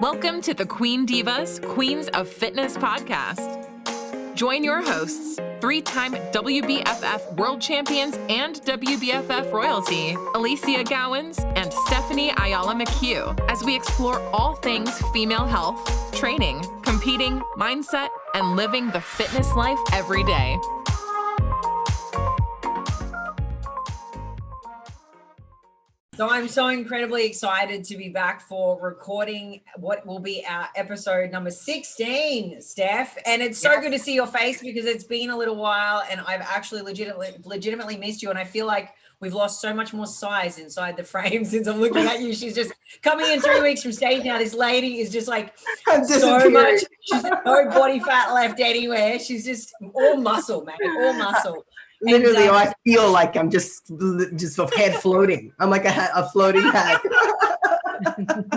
Welcome to the Queen Divas, Queens of Fitness podcast. Join your hosts, three-time WBFF world champions and WBFF royalty, Alicia Gowans and Stephanie Ayala McHugh, as we explore all things female health, training, competing, mindset, and living the fitness life every day. So I'm so incredibly excited to be back for recording what will be our episode number 16, Steph. And it's so good to see your face because it's been a little while and I've actually legitimately missed you. And I feel like we've lost so much more size inside the frame since I'm looking at you. She's just coming in 3 weeks from stage now. This lady is just like so much. She's no body fat left anywhere. She's just all muscle, man, all muscle. Literally, I feel like I'm just a head floating. I'm like a floating head.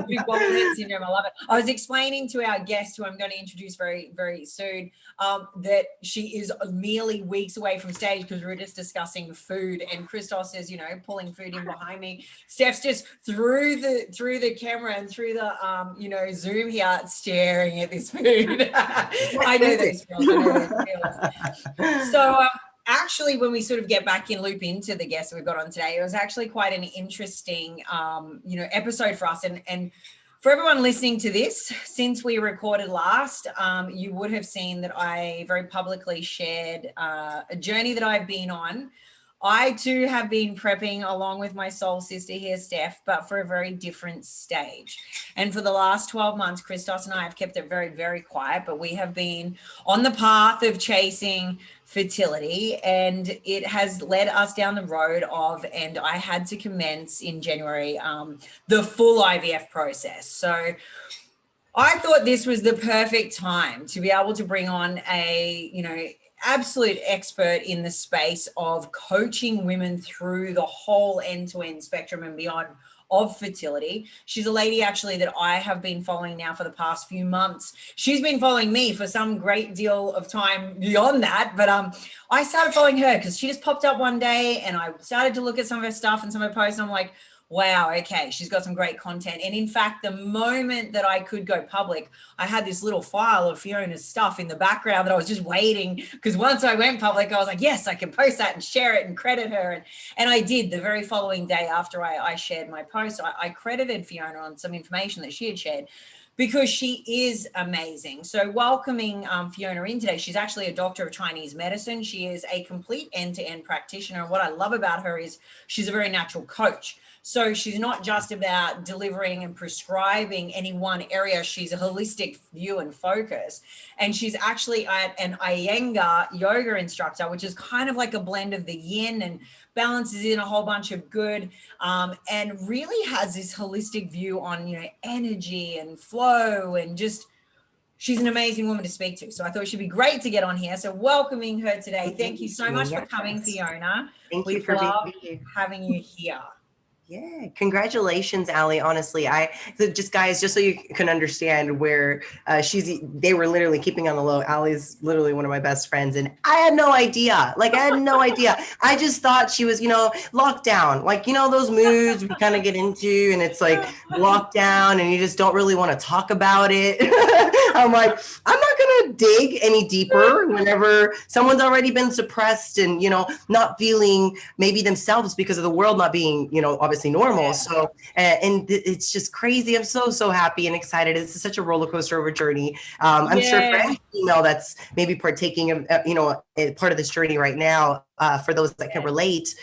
Big bobble head syndrome. I love it. I was explaining to our guest, who I'm going to introduce very, very soon, that she is merely weeks away from stage because we were just discussing food. And Christos is, pulling food in behind me. Steph's just through the camera and through the Zoom here, staring at this food. I know those feels. So. Actually, when we sort of get back in loop into the guest we've got on today, it was actually quite an interesting, episode for us. And for everyone listening to this, since we recorded last, you would have seen that I very publicly shared a journey that I've been on. I too have been prepping along with my soul sister here, Steph, but for a very different stage. And for the last 12 months, Christos and I have kept it very, very quiet, but we have been on the path of chasing fertility, and it has led us down the road of, and I had to commence in January, the full IVF process. So I thought this was the perfect time to be able to bring on a, absolute expert in the space of coaching women through the whole end-to-end spectrum and beyond of fertility. She's a lady actually that I have been following now for the past few months. She's been following me for some great deal of time beyond that, but I started following her because she just popped up one day and I started to look at some of her stuff and some of her posts, and I'm like, wow, okay, she's got some great content. And in fact, the moment that I could go public, I had this little file of Fiona's stuff in the background that I was just waiting, because once I went public, I was like, yes, I can post that and share it and credit her. And I did. The very following day after I shared my post, I credited Fiona on some information that she had shared, because she is amazing. So welcoming Fiona in today, she's actually a doctor of Chinese medicine. She is a complete end-to-end practitioner. And what I love about her is she's a very natural coach. So she's not just about delivering and prescribing any one area. She's a holistic view and focus. And she's actually an Iyengar yoga instructor, which is kind of like a blend of the yin and balances in a whole bunch of good, and really has this holistic view on, energy and flow, and just, she's an amazing woman to speak to. So I thought she'd be great to get on here. So welcoming her today. Thank you so much for coming, Fiona. Thank you for being here. Having you here. Yeah, congratulations, Ali. Honestly, guys, just so you can understand where they were literally keeping on the low. Ali's literally one of my best friends, and I had no idea. I just thought she was, locked down. Those moods we kind of get into, and it's like locked down, and you just don't really want to talk about it. I'm like, I'm not gonna dig any deeper whenever someone's already been suppressed and not feeling maybe themselves because of the world not being obviously normal. Yeah. So and it's just crazy. I'm so happy and excited. This is such a roller coaster of a journey. I'm sure for any female that's maybe partaking of a part of this journey right now, for those that can relate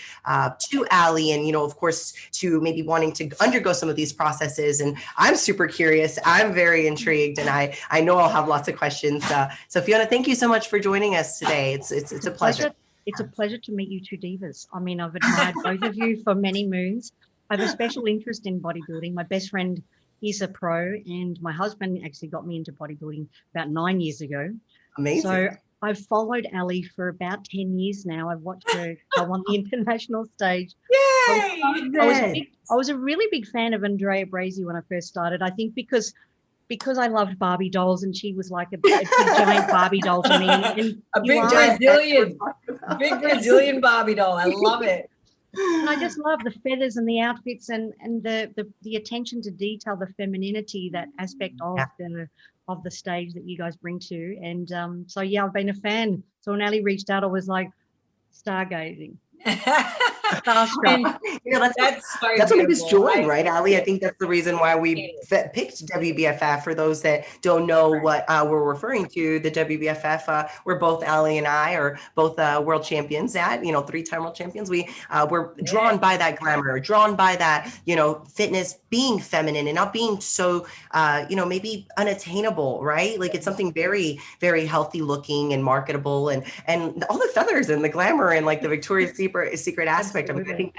to Ali, and of course to maybe wanting to undergo some of these processes. And I'm super curious. I'm very intrigued, and I know I'll have lots of questions. So Fiona, thank you so much for joining us today. It's a pleasure. It's a pleasure to meet you two divas. I mean, I've admired both of you for many moons. I have a special interest in bodybuilding. My best friend is a pro, and my husband actually got me into bodybuilding about 9 years ago. Amazing. So I've followed Ali for about 10 years now. I've watched her go on the international stage. Yay! I was a really big fan of Andrea Brazi when I first started. I think because I loved Barbie dolls, and she was like a big giant Barbie doll to me. And a big Brazilian Barbie doll. I love it. And I just love the feathers and the outfits and the attention to detail, the femininity, that aspect of the stage that you guys bring to. And so yeah, I've been a fan. So when Ali reached out, I was like stargazing. Starstruck. That's so that's what made us beautiful. join, right, Ali? I think that's the reason why we picked WBFF. For those that don't know what we're referring to, the WBFF, we're both, Ali and I are both world champions at, 3-time world champions. We're drawn by that glamour, drawn by that, fitness, being feminine and not being so, maybe unattainable, right? Like it's something very, very healthy looking and marketable, and all the feathers and the glamour and like the Victoria's Secret aspect. Absolutely. I think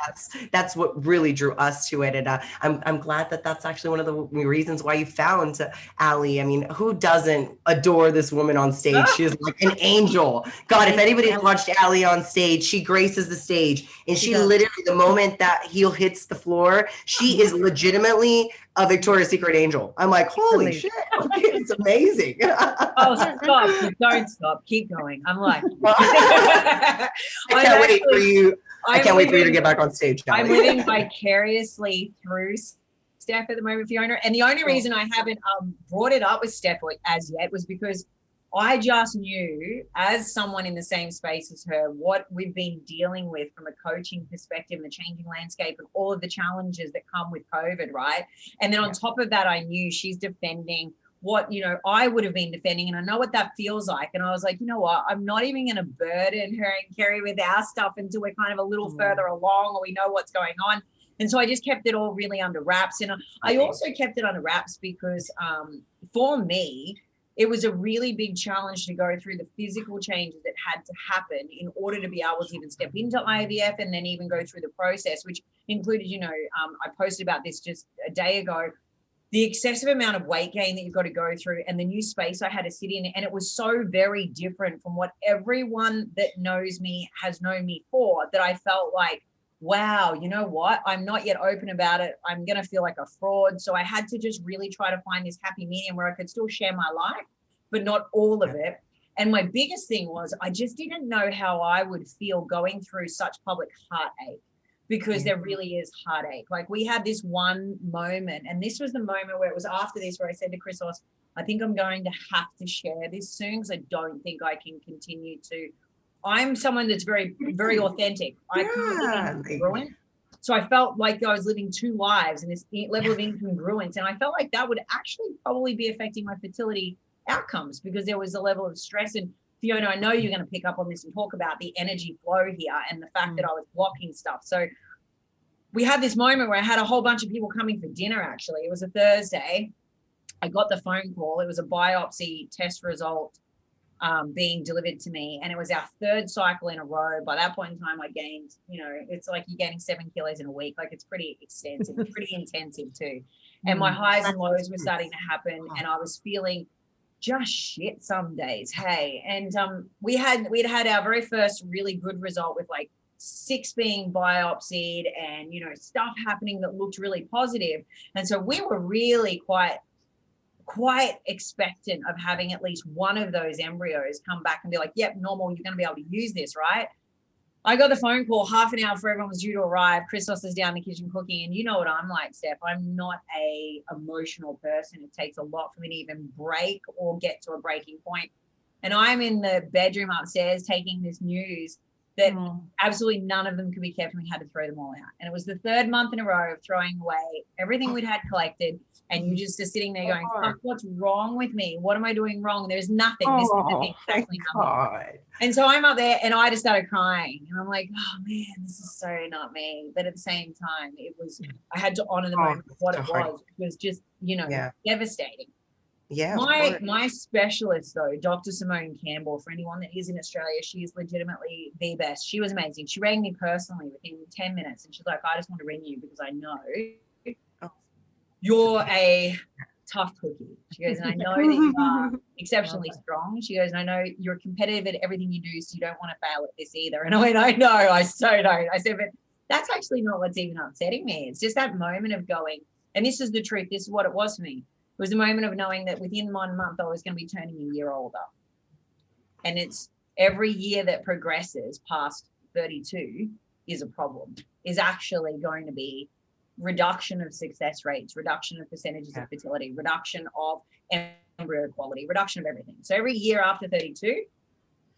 that's what really drew us to it. And I'm glad that that's actually one of the reasons why you found Ali. I mean, who doesn't adore this woman on stage? She is like an angel. God, if anybody's watched Ali on stage, she graces the stage. And she literally, the moment that heel hits the floor, she is legitimately a Victoria's Secret angel. I'm like, holy shit, it's amazing. Oh, stop. Don't stop. Keep going. I'm like, I can't wait for you. I can't wait for you to get back on stage, Ali. I'm living vicariously through Steph at the moment, Fiona. And the only reason I haven't brought it up with Steph as yet was because I just knew, as someone in the same space as her, what we've been dealing with from a coaching perspective and the changing landscape and all of the challenges that come with COVID, right? And then on top of that, I knew she's defending what, I would have been defending, and I know what that feels like. And I was like, you know what, I'm not even going to burden her and Kerry with our stuff until we're kind of a little further along or we know what's going on. And so I just kept it all really under wraps. And I also kept it under wraps because for me, it was a really big challenge to go through the physical changes that had to happen in order to be able to even step into IVF and then even go through the process, which included, I posted about this just a day ago, the excessive amount of weight gain that you've got to go through and the new space I had to sit in. And it was so very different from what everyone that knows me has known me for, that I felt like, wow, you know what? I'm not yet open about it. I'm going to feel like a fraud. So I had to just really try to find this happy medium where I could still share my life, but not all of it. And my biggest thing was I just didn't know how I would feel going through such public heartache, because there really is heartache. Like we had this one moment, and this was the moment where it was after this, where I said to Chrysos, I think I'm going to have to share this soon because I don't think I can continue to. I'm someone that's very, very authentic. I can be congruent. So I felt like I was living two lives and this level of incongruence. And I felt like that would actually probably be affecting my fertility outcomes, because there was a level of stress. And Fiona, I know you're going to pick up on this and talk about the energy flow here and the fact that I was blocking stuff. So we had this moment where I had a whole bunch of people coming for dinner, actually. It was a Thursday. I got the phone call. It was a biopsy test result being delivered to me. And it was our third cycle in a row. By that point in time, I gained, it's like you're gaining 7 kilos in a week. Like it's pretty extensive, pretty intensive too. And my highs and lows were starting to happen. And I was feeling just shit some days. Hey, and we'd had our very first really good result with like 6 being biopsied and, stuff happening that looked really positive. And so we were really quite expectant of having at least one of those embryos come back and be like, yep, normal, you're going to be able to use this, right? I got the phone call half an hour before everyone was due to arrive. Chrysos is down in the kitchen cooking. And you know what I'm like, Steph. I'm not a emotional person. It takes a lot for me to even break or get to a breaking point. And I'm in the bedroom upstairs taking this news that absolutely none of them could be kept, and we had to throw them all out. And it was the 3rd month in a row of throwing away everything we'd had collected. And you just are sitting there going, fuck, what's wrong with me? What am I doing wrong? There's nothing. This is exactly nothing. And so I'm up there and I just started crying. And I'm like, oh man, this is so not me. But at the same time, I had to honor the moment of what it was. It was just, devastating. Yeah. My specialist though, Dr. Simone Campbell, for anyone that is in Australia, she is legitimately the best. She was amazing. She rang me personally within 10 minutes and she's like, I just want to ring you because I know you're a tough cookie. She goes, and I know that you are exceptionally strong. She goes, and I know you're competitive at everything you do, so you don't want to fail at this either. And I went, I know, I so don't. I said, but that's actually not what's even upsetting me. It's just that moment of going, and this is the truth, this is what it was for me. It was a moment of knowing that within 1 month I was going to be turning a year older. And it's every year that progresses past 32, is a problem is actually going to be reduction of success rates, reduction of percentages of fertility, reduction of embryo quality, reduction of everything. So every year after 32,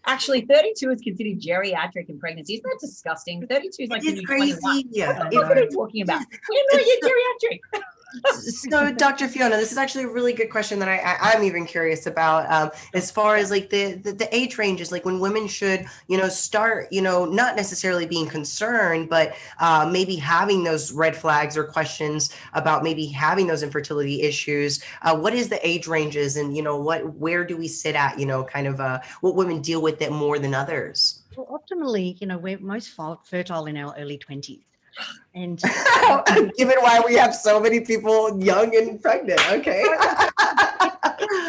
actually 32 is considered geriatric in pregnancy. Isn't that disgusting? 32 is like It's crazy. What the fuck are they talking about? We're not yet geriatric. So, Dr. Fiona, this is actually a really good question that I'm even curious about. As far as like the age ranges, like when women should, start, not necessarily being concerned, but maybe having those red flags or questions about maybe having those infertility issues. What is the age ranges, and where do we sit at? Kind of what women deal with it more than others. Well, optimally, we're most fertile in our early 20s. And given why we have so many people young and pregnant, okay.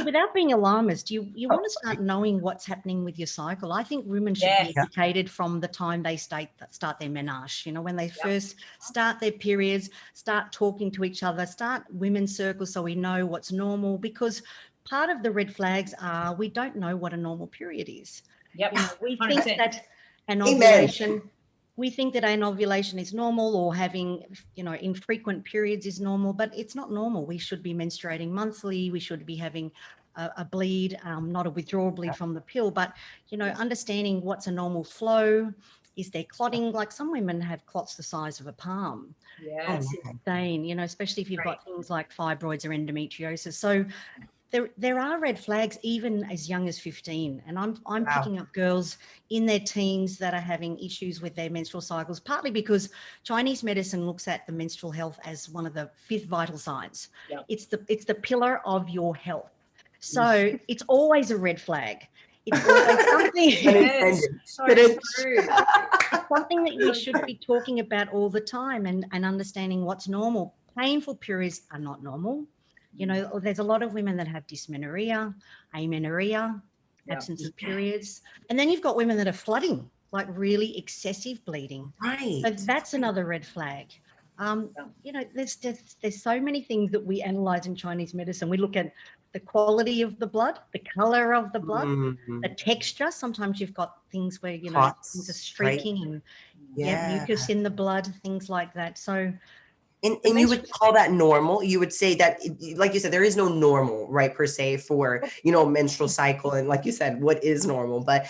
Without being alarmist, you want to start knowing what's happening with your cycle. I think women should be educated from the time they start their menarche. When they first start their periods, start talking to each other, start women's circles so we know what's normal, because part of the red flags are we don't know what a normal period is. Yep. We think that an ovulation. We think that an ovulation is normal, or having, infrequent periods is normal, but it's not normal. We should be menstruating monthly. We should be having a bleed, not a withdrawal bleed from the pill, but, understanding what's a normal flow. Is there clotting? Like some women have clots the size of a palm. Yeah. That's insane, especially if you've got things like fibroids or endometriosis. So there are red flags even as young as 15, and I'm picking up girls in their teens that are having issues with their menstrual cycles, partly because Chinese medicine looks at the menstrual health as one of the 5th vital signs. Yep. It's the pillar of your health. So it's always a red flag. It's always something. It's something that we should be talking about all the time and understanding what's normal. Painful periods are not normal. There's a lot of women that have dysmenorrhea, amenorrhea, absence of periods. And then you've got women that are flooding, like really excessive bleeding. Right. So that's another red flag. There's so many things that we analyze in Chinese medicine. We look at the quality of the blood, the color of the blood, the texture. Sometimes you've got things where, Clots, things are streaking and mucus in the blood, things like that. So And you would call that normal? You would say that, like you said, there is no normal, right, per se, for, menstrual cycle. And like you said, what is normal? But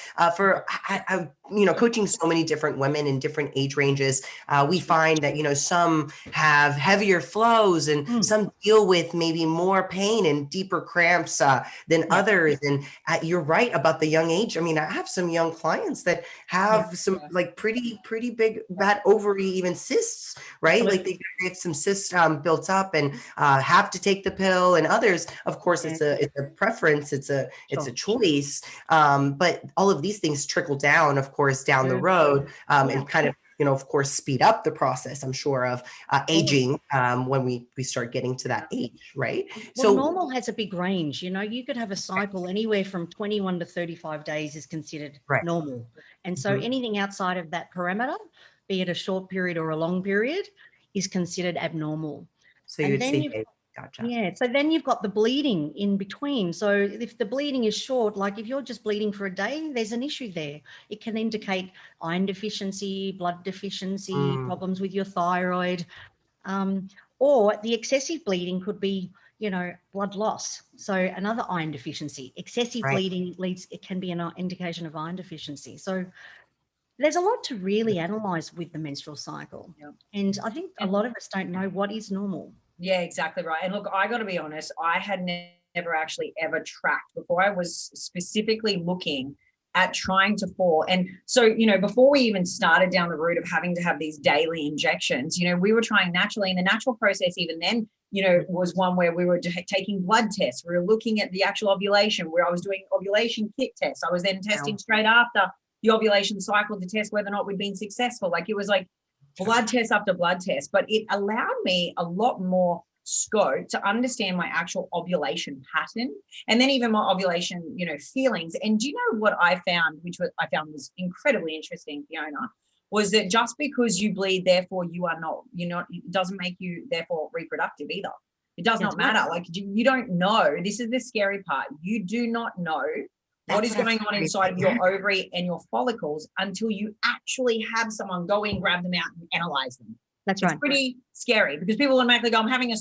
coaching so many different women in different age ranges, we find that, some have heavier flows and some deal with maybe more pain and deeper cramps than others. And you're right about the young age. I mean, I have some young clients that have some like pretty big, bad ovary, even cysts, right? Like they have some cysts built up and have to take the pill, and others, of course, it's a preference, it's a choice, but all of these things trickle down, of course, down the road, and kind of of course speed up the process, I'm sure, of aging when we start getting to that age, right? Well, so normal has a big range. You could have a cycle anywhere from 21 to 35 days is considered normal, and so anything outside of that parameter, be it a short period or a long period, is considered abnormal. So you'd say, gotcha. Yeah. So then you've got the bleeding in between. So if the bleeding is short, like if you're just bleeding for a day, there's an issue there. It can indicate iron deficiency, blood deficiency, problems with your thyroid, or the excessive bleeding could be, blood loss. So another iron deficiency. Excessive bleeding it can be an indication of iron deficiency. So there's a lot to really analyze with the menstrual cycle. Yeah. And I think a lot of us don't know what is normal. Yeah, exactly right. And look, I got to be honest, I had never actually ever tracked before. I was specifically looking at trying to fall. And so, before we even started down the route of having to have these daily injections, we were trying naturally. And the natural process even then, was one where we were taking blood tests. We were looking at the actual ovulation, where I was doing ovulation kit tests. I was then testing straight after the ovulation cycle to test whether or not we'd been successful. Like it was like blood test after blood test, but it allowed me a lot more scope to understand my actual ovulation pattern, and then even my ovulation, feelings. And do you know what I found, I found was incredibly interesting, Fiona, was that just because you bleed, therefore it doesn't make you therefore reproductive either. It does not matter. Like you don't know. This is the scary part. You do not know what is going on inside of your ovary and your follicles until you actually have someone go in, grab them out and analyze them. That's right. It's pretty scary because people automatically go, I'm having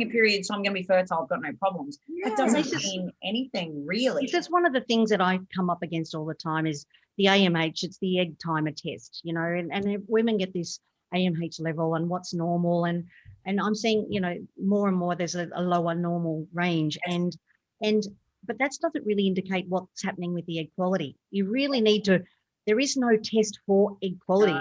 a period, so I'm going to be fertile. I've got no problems. That doesn't mean anything really. It's just one of the things that I come up against all the time is the AMH. It's the egg timer test, you know, and women get this AMH level and what's normal. And I'm seeing, you know, more and more there's a lower normal range. But that doesn't really indicate what's happening with the egg quality. You really need to, there is no test for egg quality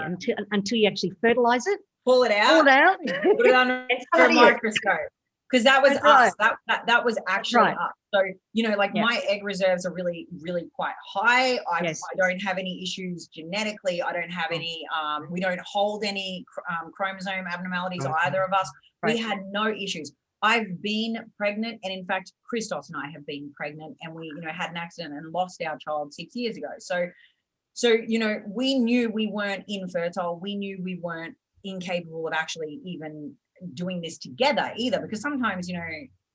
until you actually fertilize it. Pull it out. Put it under a microscope. Because that was us. That was actually us. So, you know, like my egg reserves are really, really quite high. I don't have any issues genetically. I don't have any, we don't hold any chromosome abnormalities, either of us. We had no issues. I've been pregnant, and in fact, Christos and I have been pregnant, and we, you know, had an accident and lost our child 6 years ago. So, you know, we knew we weren't infertile. We knew we weren't incapable of actually even doing this together either, because sometimes, you know,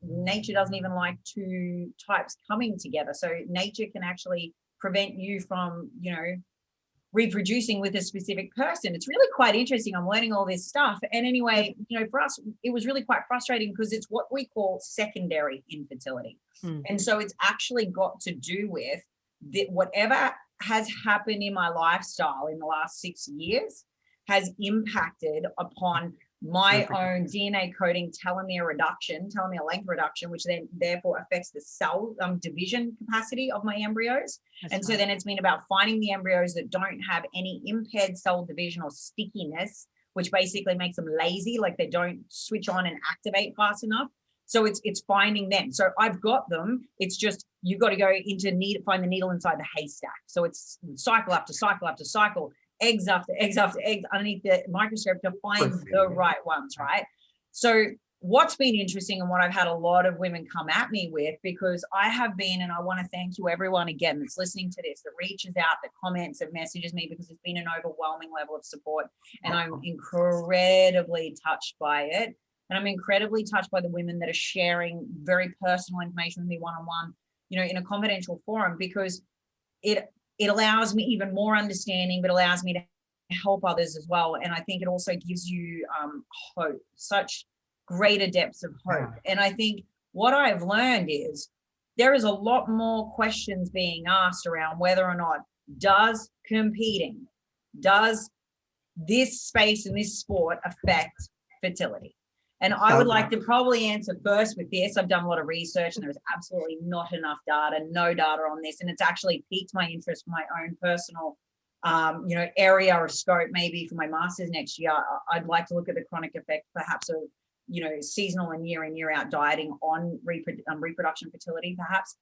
nature doesn't even like two types coming together. So nature can actually prevent you from, you know, reproducing with a specific person. It's really quite interesting. I'm learning all this stuff. And anyway, you know, for us, it was really quite frustrating because it's what we call secondary infertility. And so it's actually got to do with whatever has happened in my lifestyle in the last 6 years has impacted upon my own DNA coding telomere length reduction, which then therefore affects the cell division capacity of my embryos. So then it's been about finding the embryos that don't have any impaired cell division or stickiness, which basically makes them lazy, like they don't switch on and activate fast enough. So it's finding them. So I've got them. It's just, you've got to go find the needle inside the haystack. So it's cycle after cycle after cycle, eggs after eggs after eggs underneath the microscope to find the right ones, right? So what's been interesting and what I've had a lot of women come at me with, because I have been, and I want to thank you everyone again that's listening to this, that reaches out, that comments, that messages me, because it's been an overwhelming level of support, and I'm incredibly touched by it. And I'm incredibly touched by the women that are sharing very personal information with me one-on-one, you know, in a confidential forum, because it allows me even more understanding, but allows me to help others as well. And I think it also gives you hope, such greater depths of hope. And I think what I've learned is there is a lot more questions being asked around whether or not does this space in this sport affect fertility? And I would like to probably answer first with this. I've done a lot of research and there's absolutely not enough data, no data on this. And it's actually piqued my interest for my own personal, you know, area of scope, maybe for my master's next year. I'd like to look at the chronic effect perhaps of, you know, seasonal and year in, year out dieting on reproduction fertility, perhaps,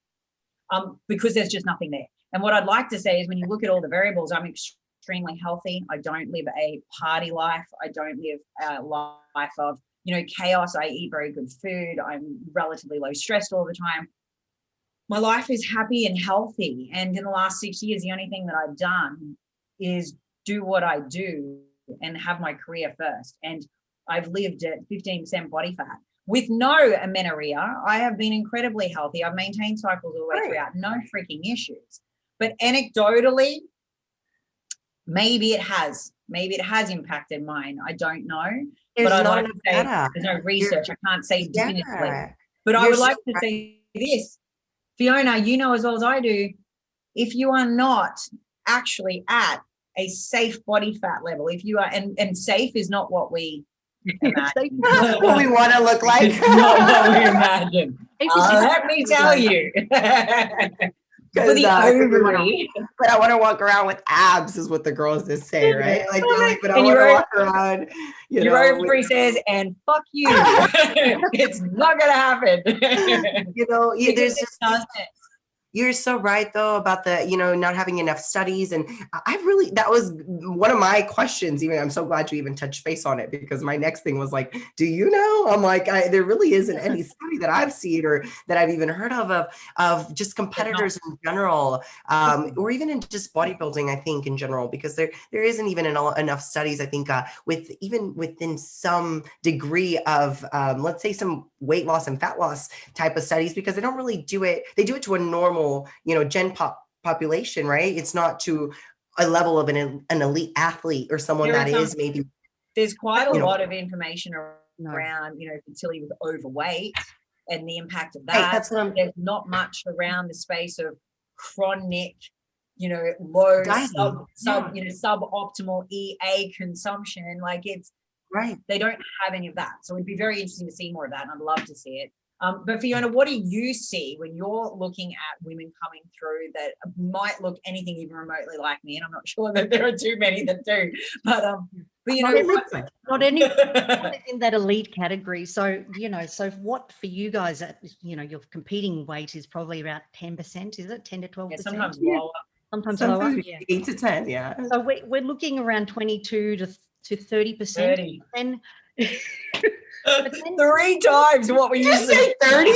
because there's just nothing there. And what I'd like to say is when you look at all the variables, I'm extremely healthy. I don't live a party life. I don't live a life of, you know, chaos. I eat very good food. I'm relatively low stressed all the time. My life is happy and healthy. And in the last 6 years, the only thing that I've done is do what I do and have my career first. And I've lived at 15% body fat with no amenorrhea. I have been incredibly healthy. I've maintained cycles all the way throughout, no freaking issues. But anecdotally, maybe it has impacted mine. I don't know. But I'd like to say there's no research. I can't say definitively. But I would like to say this, Fiona, you know as well as I do, if you are not actually at a safe body fat level, if you are, and safe is not what we imagine. What we want to look like. Not what we imagine. Let me tell you. For the ovary. But I want to walk around with abs is what the girls just say, right? Like, but I want to walk around. Your ovary says, and fuck you. It's not going to happen. You know, there's just, you're so right though about the, you know, not having enough studies. And that was one of my questions. Even I'm so glad you even touched base on it, because my next thing was like, do you know? I'm like, there really isn't any study that I've seen or that I've even heard of just competitors in general, or even in just bodybuilding, I think in general, because there isn't even enough studies, I think, within some degree of, let's say some weight loss and fat loss type of studies, because they don't really do it. They do it to a normal, gen population, right? It's not to a level of an elite athlete or someone that is maybe. There's quite a lot of information around, fertility with overweight and the impact of that. Right, that's what There's not much around the space of chronic, low suboptimal EA consumption. Like it's right. They don't have any of that. So it'd be very interesting to see more of that, and I'd love to see it. But Fiona, what do you see when you're looking at women coming through that might look anything even remotely like me? And I'm not sure that there are too many that do, but not any in that elite category. So, so what for you guys at, your competing weight is probably about 10%, is it 10 to 12%? Yeah, sometimes lower. Sometimes lower. 8 to 10, yeah. So we're looking around 22 to 30%. 30. And 3 times what we used to say. 30?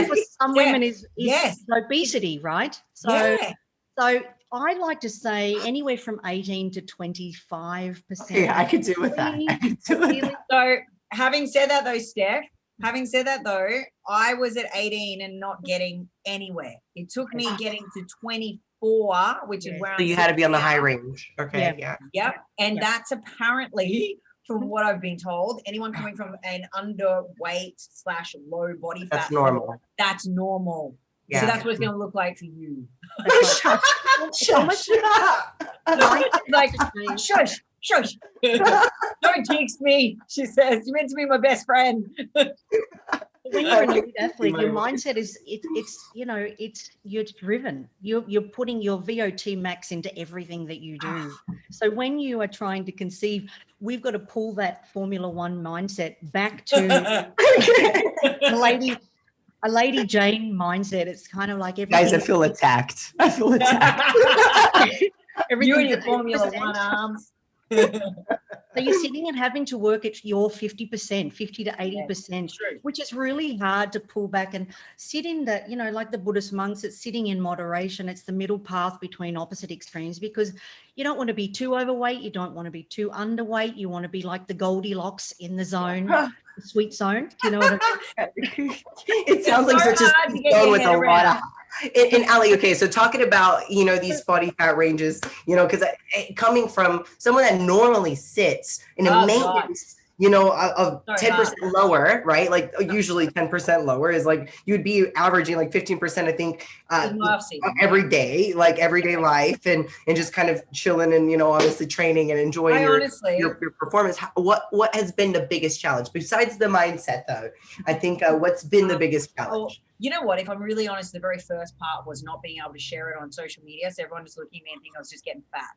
For some women is obesity, right? So I like to say anywhere from 18 to 25%. Yeah, I could do with that. So having said that though, Steph, I was at 18 and not getting anywhere. It took me getting to 24, which is where so you had to be on the high range. Okay. Yeah. Yep. And that's apparently, from what I've been told, anyone coming from an underweight/low body fat. That's normal. That's normal. Yeah. So that's what it's going to look like for you. Shush. Like, shush. Don't jinx me, she says. You're meant to be my best friend. When you're an elite athlete, your mindset is you're driven. You're putting your VO2 max into everything that you do. So when you are trying to conceive, we've got to pull that Formula One mindset back to a Lady Jane mindset. It's kind of like everything. Guys, I feel attacked. You and your Formula One arms. So you're sitting and having to work at your 50%, 50 to 80%, which is really hard to pull back and sit in the, like the Buddhist monks, it's sitting in moderation. It's the middle path between opposite extremes, because you don't want to be too overweight. You don't want to be too underweight. You want to be like the Goldilocks in the zone, the sweet zone. Do you know what I mean? It sounds like such a zone with a lot of. And Ali, okay, so talking about, these body fat ranges, because coming from someone that normally sits in a maintenance, of 10% lower, right? Like usually 10% lower is like, you'd be averaging like 15%, I think, every day, like everyday life and just kind of chilling and, obviously training and enjoying your performance. What has been the biggest challenge besides the mindset though? I think what's been the biggest challenge? You know what, if I'm really honest, the very first part was not being able to share it on social media. So everyone was looking at me and thinking I was just getting fat.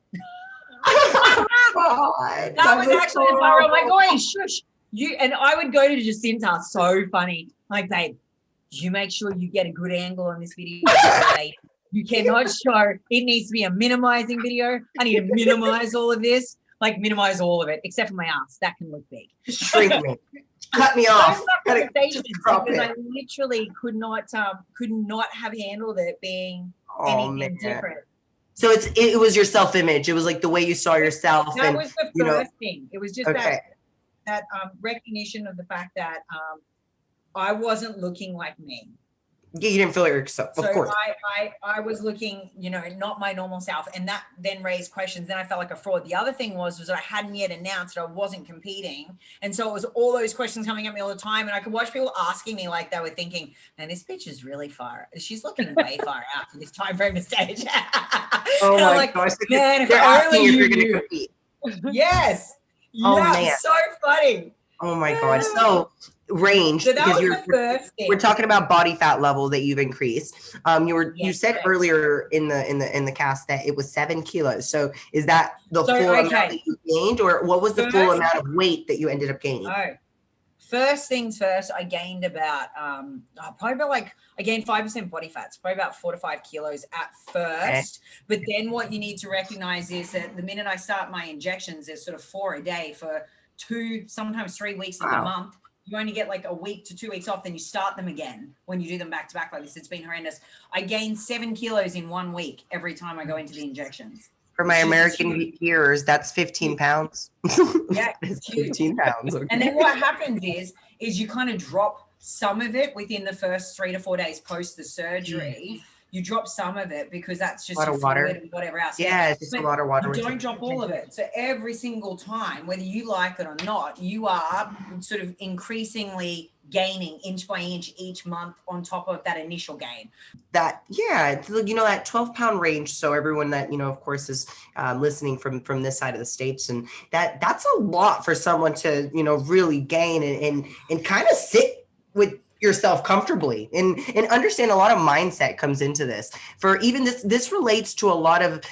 That was actually the part where I'm like, oh, shush. And I would go to Jacinta, so funny. Like, babe, you make sure you get a good angle on this video. You cannot show, it needs to be a minimizing video. I need to minimize all of this, like minimize all of it, except for my ass. That can look big. Just shrink me. Cut me off. Because I literally could not have handled it being anything different. So it was your self-image. It was like the way you saw yourself. That was the first thing. It was just that recognition of the fact that I wasn't looking like me. Yeah, you didn't feel like yourself, of course. I was looking, not my normal self, and that then raised questions. Then I felt like a fraud. The other thing was I hadn't yet announced that I wasn't competing, and so it was all those questions coming at me all the time, and I could watch people asking me like they were thinking, "Man, this bitch is really far. She's looking way far out for this time frame of stage." Oh my gosh! Man, they're asking if you're going to compete. Yes. Oh yeah, man, so funny. Oh my god! So range, so because we're talking about body fat level that you've increased. You said earlier in the cast that it was 7 kilos. So is that the full amount that you gained, or what was the full amount of weight that you ended up gaining? First things first, I gained about I gained 5% body fat, so probably about 4 to 5 kilos at first. But then what you need to recognize is that the minute I start my injections, there's sort of 4 a day for 2, sometimes 3 weeks of the month. You only get like a week to 2 weeks off, then you start them again when you do them back to back like this. It's been horrendous. I gained 7 kilos in 1 week every time I go into the injections. For my American hearers, that's 15 pounds. Yeah, it's 15 pounds. Okay. And then what happens is is you kind of drop some of it within the first 3 to 4 days post the surgery. You drop some of it because that's just your fluid and whatever else. Yeah, it's just a lot of water. You don't drop all of it. So every single time, whether you like it or not, you are sort of increasingly gaining inch by inch each month on top of that initial gain. That, yeah, you know, that 12-pound range. So everyone that, you know, of course, is listening from this side of the States, and that's a lot for someone to, you know, really gain and kind of sit with yourself comfortably and understand. A lot of mindset comes into this. For even this relates to a lot of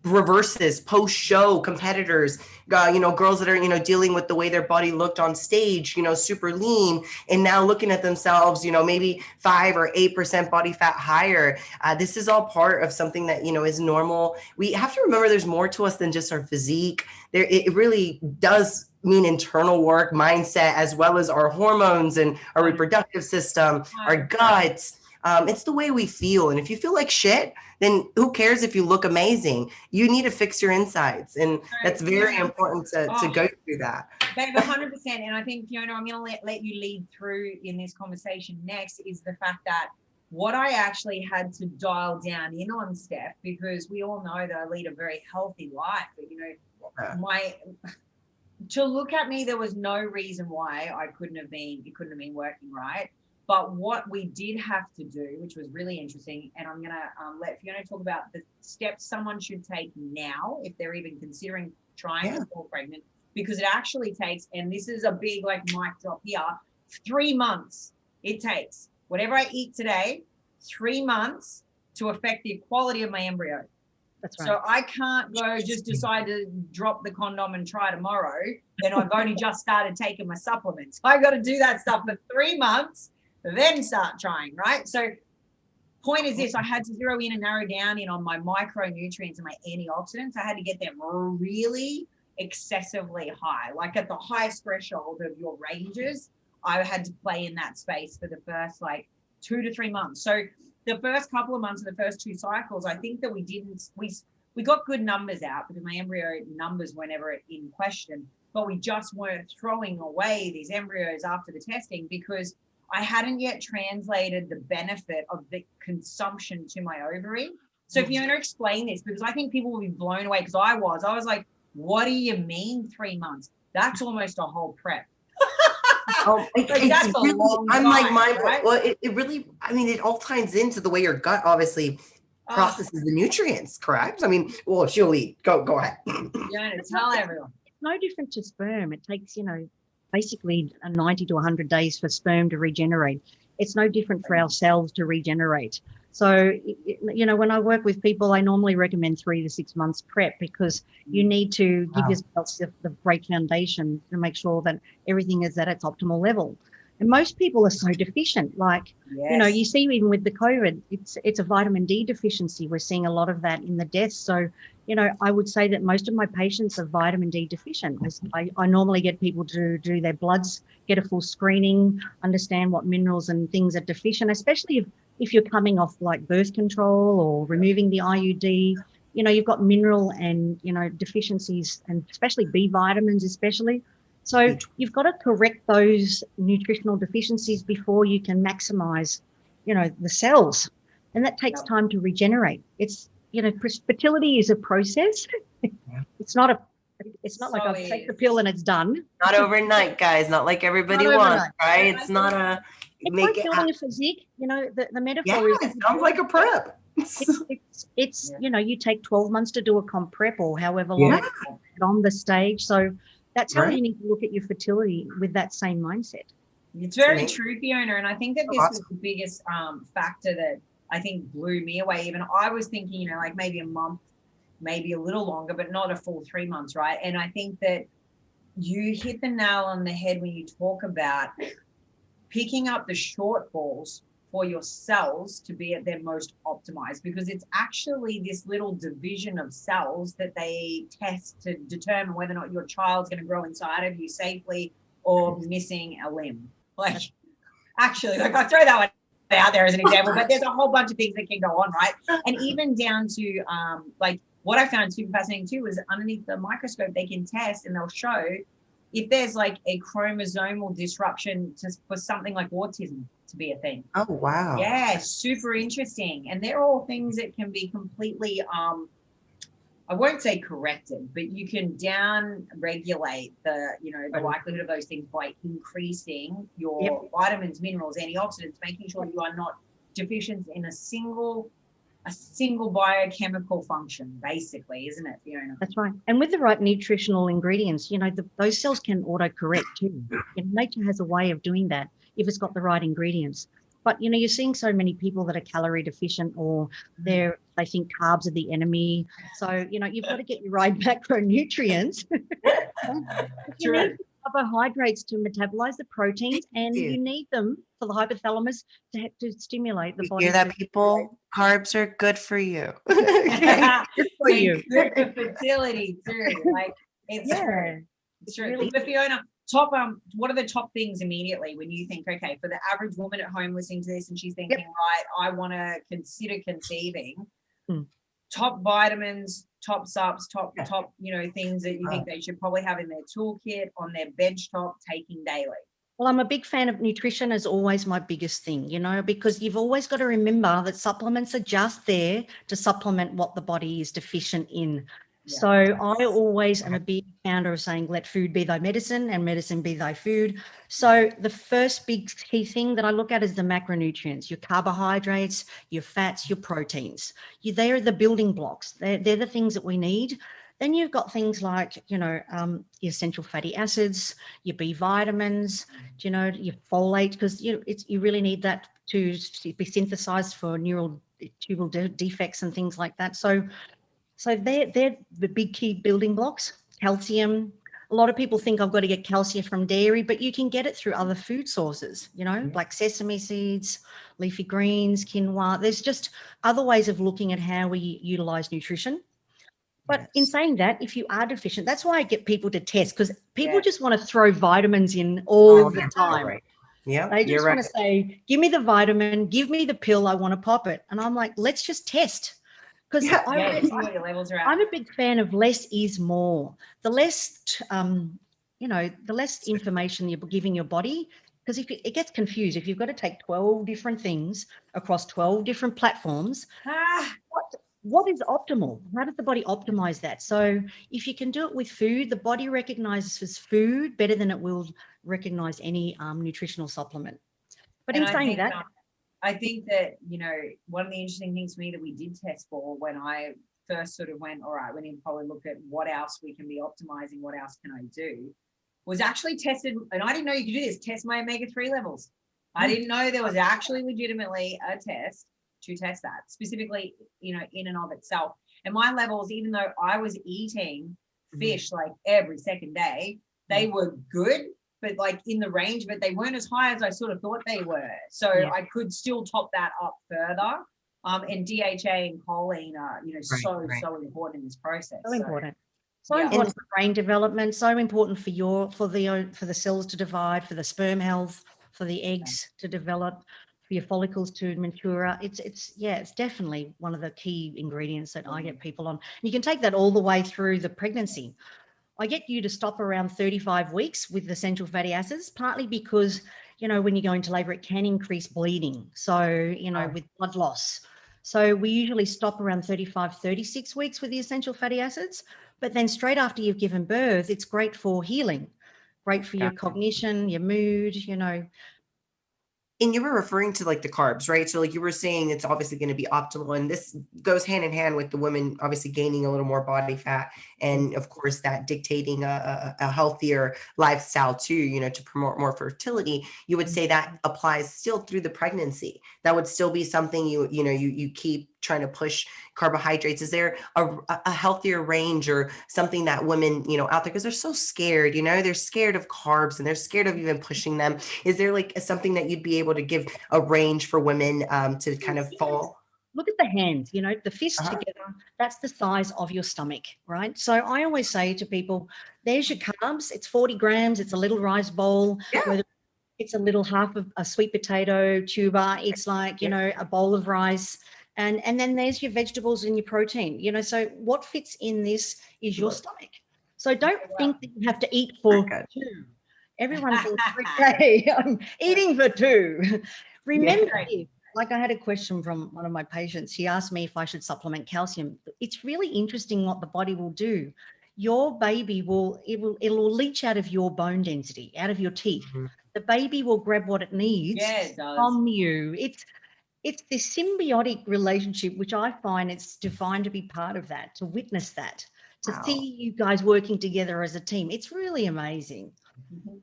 reverses post-show competitors, you know, girls that are, you know, dealing with the way their body looked on stage, you know, super lean, and now looking at themselves, you know, maybe 5 or 8% body fat higher. This is all part of something that, you know, is normal. We have to remember there's more to us than just our physique. It really does mean internal work, mindset, as well as our hormones and our reproductive system, our guts. It's the way we feel. And if you feel like shit, then who cares if you look amazing? You need to fix your insides. And that's very important to go through that. Babe, 100%. And I think, Fiona, I'm going to let you lead through in this conversation next, is the fact that what I actually had to dial down in on, Steph, because we all know that I lead a very healthy life. But, you know, to look at me, there was no reason why it couldn't have been working right. But what we did have to do, which was really interesting, and I'm going to let Fiona talk about the steps someone should take now if they're even considering trying to fall pregnant, because it actually takes, and this is a big like mic drop here, 3 months it takes. Whatever I eat today, 3 months to affect the quality of my embryo. That's right. So I can't go just decide to drop the condom and try tomorrow. Then I've only just started taking my supplements. I got to do that stuff for 3 months, then start trying, right? So point is this, I had to zero in and narrow down in on my micronutrients and my antioxidants. I had to get them really excessively high, like at the highest threshold of your ranges. I had to play in that space for the first like 2 to 3 months. So the first couple of months of the first 2 cycles, I think that we got good numbers out because my embryo numbers were never in question, but we just weren't throwing away these embryos after the testing because I hadn't yet translated the benefit of the consumption to my ovary. So if you want to explain this, because I think people will be blown away, because I was like, what do you mean 3 months? That's almost a whole prep. It's really, I'm like, right? well, it really, I mean, it all ties into the way your gut obviously processes the nutrients, correct? I mean, well, she'll eat. Go ahead. Yeah, tell everyone. It's no different to sperm. It takes, you know, basically 90 to 100 days for sperm to regenerate. It's no different for our cells to regenerate. So, you know, when I work with people, I normally recommend 3 to 6 months prep because you need to give yourself the great foundation to make sure that everything is at its optimal level. And most people are so deficient. Like, you know, you see even with the COVID, it's a vitamin D deficiency. We're seeing a lot of that in the deaths. So, you know, I would say that most of my patients are vitamin D deficient. I normally get people to do their bloods, get a full screening, understand what minerals and things are deficient, especially if you're coming off like birth control or removing the IUD. You know, you've got mineral and, you know, deficiencies, and especially B vitamins especially. So you've got to correct those nutritional deficiencies before you can maximize, you know, the cells. And that takes time to regenerate. It's, you know, fertility is a process. It's not like I'll take the pill and it's done. Not overnight, guys. Not like everybody wants, right? It's not a make it building a physique. You know, the metaphor is. It sounds like a prep. It's you know, you take 12 months to do a comp prep or however long on the stage. So that's how you need to look at your fertility with that same mindset. It's very true, Fiona. And I think that this was the biggest factor that I think blew me away. Even I was thinking, you know, like maybe a month, maybe a little longer, but not a full 3 months, right? And I think that you hit the nail on the head when you talk about picking up the shortfalls for your cells to be at their most optimized, because it's actually this little division of cells that they test to determine whether or not your child's going to grow inside of you safely or missing a limb. Like, actually, like I throw that one out there as an example, but there's a whole bunch of things that can go on, right? And even down to like what I found super fascinating too was underneath the microscope, they can test and they'll show if there's like a chromosomal disruption for something like autism to be a thing. Oh, wow. Yeah, super interesting. And they're all things that can be completely, I won't say corrected, but you can down regulate the likelihood of those things by increasing your vitamins, minerals, antioxidants, making sure you are not deficient in a single biochemical function, basically, isn't it, Fiona? That's right. And with the right nutritional ingredients, those cells can auto-correct too. Nature has a way of doing that if it's got the right ingredients. But, you're seeing so many people that are calorie deficient, or they think carbs are the enemy. So, you've got to get your right macronutrients. You need carbohydrates to metabolize the proteins, and you need them for the hypothalamus to stimulate the body. Hear that, people? Carbs are good for you. Good for you. Good for fertility too. Like it's true. It's true. Really, But Fiona, what are the top things immediately when you think, okay, for the average woman at home listening to this and she's thinking, right, I want to consider conceiving, top vitamins, top subs, top, things that you think they should probably have in their toolkit, on their bench top, taking daily? Well, I'm a big fan of nutrition is always my biggest thing, because you've always got to remember that supplements are just there to supplement what the body is deficient in. Yeah. So I always am a big founder of saying, let food be thy medicine and medicine be thy food. So the first big key thing that I look at is the macronutrients, your carbohydrates, your fats, your proteins. They're the building blocks. They're the things that we need. Then you've got things like, your essential fatty acids, your B vitamins, your folate, because you really need that to be synthesized for neural tubal defects and things like that. So they're the big key building blocks. Calcium. A lot of people think I've got to get calcium from dairy, but you can get it through other food sources, black sesame seeds, leafy greens, quinoa. There's just other ways of looking at how we utilize nutrition. But in saying that, if you are deficient, that's why I get people to test, because people just want to throw vitamins in all the time. Right. Yeah, they just want to say, give me the vitamin, give me the pill, I want to pop it. And I'm like, let's just test. Because I'm a big fan of less is more. The less, the less information you're giving your body, because if it gets confused, if you've got to take 12 different things across 12 different platforms, what is optimal? How does the body optimize that? So if you can do it with food, the body recognizes food better than it will recognize any nutritional supplement. But in saying that, I think that, one of the interesting things for me that we did test for when I first sort of went, all right, we need to probably look at what else we can be optimizing, what else can I do, was actually tested, and I didn't know you could do this, test my omega-3 levels. I didn't know there was actually legitimately a test to test that specifically, in and of itself. And my levels, even though I was eating fish like every second day, they were good, but like in the range, but they weren't as high as I sort of thought they were. So I could still top that up further. And DHA and choline are, so important in this process. So important. So important for brain development, so important for the cells to divide, for the sperm health, for the eggs to develop, for your follicles to mature. It's definitely one of the key ingredients that I get people on. You can take that all the way through the pregnancy. I get you to stop around 35 weeks with essential fatty acids, partly because, when you go into labor, it can increase bleeding. So, with blood loss. So we usually stop around 35, 36 weeks with the essential fatty acids, but then straight after you've given birth, it's great for healing, great for your cognition, your mood, And you were referring to like the carbs, right? So like you were saying it's obviously going to be optimal, and this goes hand in hand with the women obviously gaining a little more body fat, and of course that dictating a healthier lifestyle too, to promote more fertility. You would say that applies still through the pregnancy. That would still be something you keep trying to push carbohydrates. Is there a healthier range or something that women, out there, because they're so scared, they're scared of carbs and they're scared of even pushing them. Is there like something that you'd be able to give a range for women to kind of fall? Look at the hands, the fists together, that's the size of your stomach, right? So I always say to people, there's your carbs. It's 40 grams. It's a little rice bowl. Yeah. It's a little half of a sweet potato tuber. It's like, a bowl of rice. And then there's your vegetables and your protein, so what fits in this is your stomach. So don't think that you have to eat for two. Everyone thinks, okay, I'm eating for two. Remember, like I had a question from one of my patients. He asked me if I should supplement calcium. It's really interesting what the body will do. Your baby will leach out of your bone density, out of your teeth. The baby will grab what it needs from you. It's this symbiotic relationship, which I find it's divine to be part of that, to witness that, to see you guys working together as a team. It's really amazing.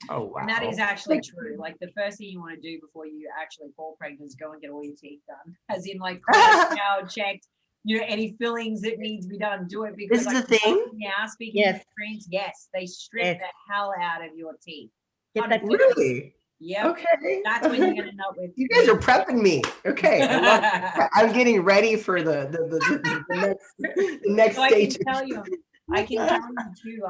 Oh, wow. And that is actually true. Like the first thing you want to do before you actually fall pregnant is go and get all your teeth done. As in like checked, any fillings that need to be done, do it. Because this is the thing? Yeah, speaking of experience, they strip the hell out of your teeth. Really? Yeah. Okay. That's when you're gonna end up with. You guys are prepping me. Okay. I'm getting ready for the next stage. I can tell you too.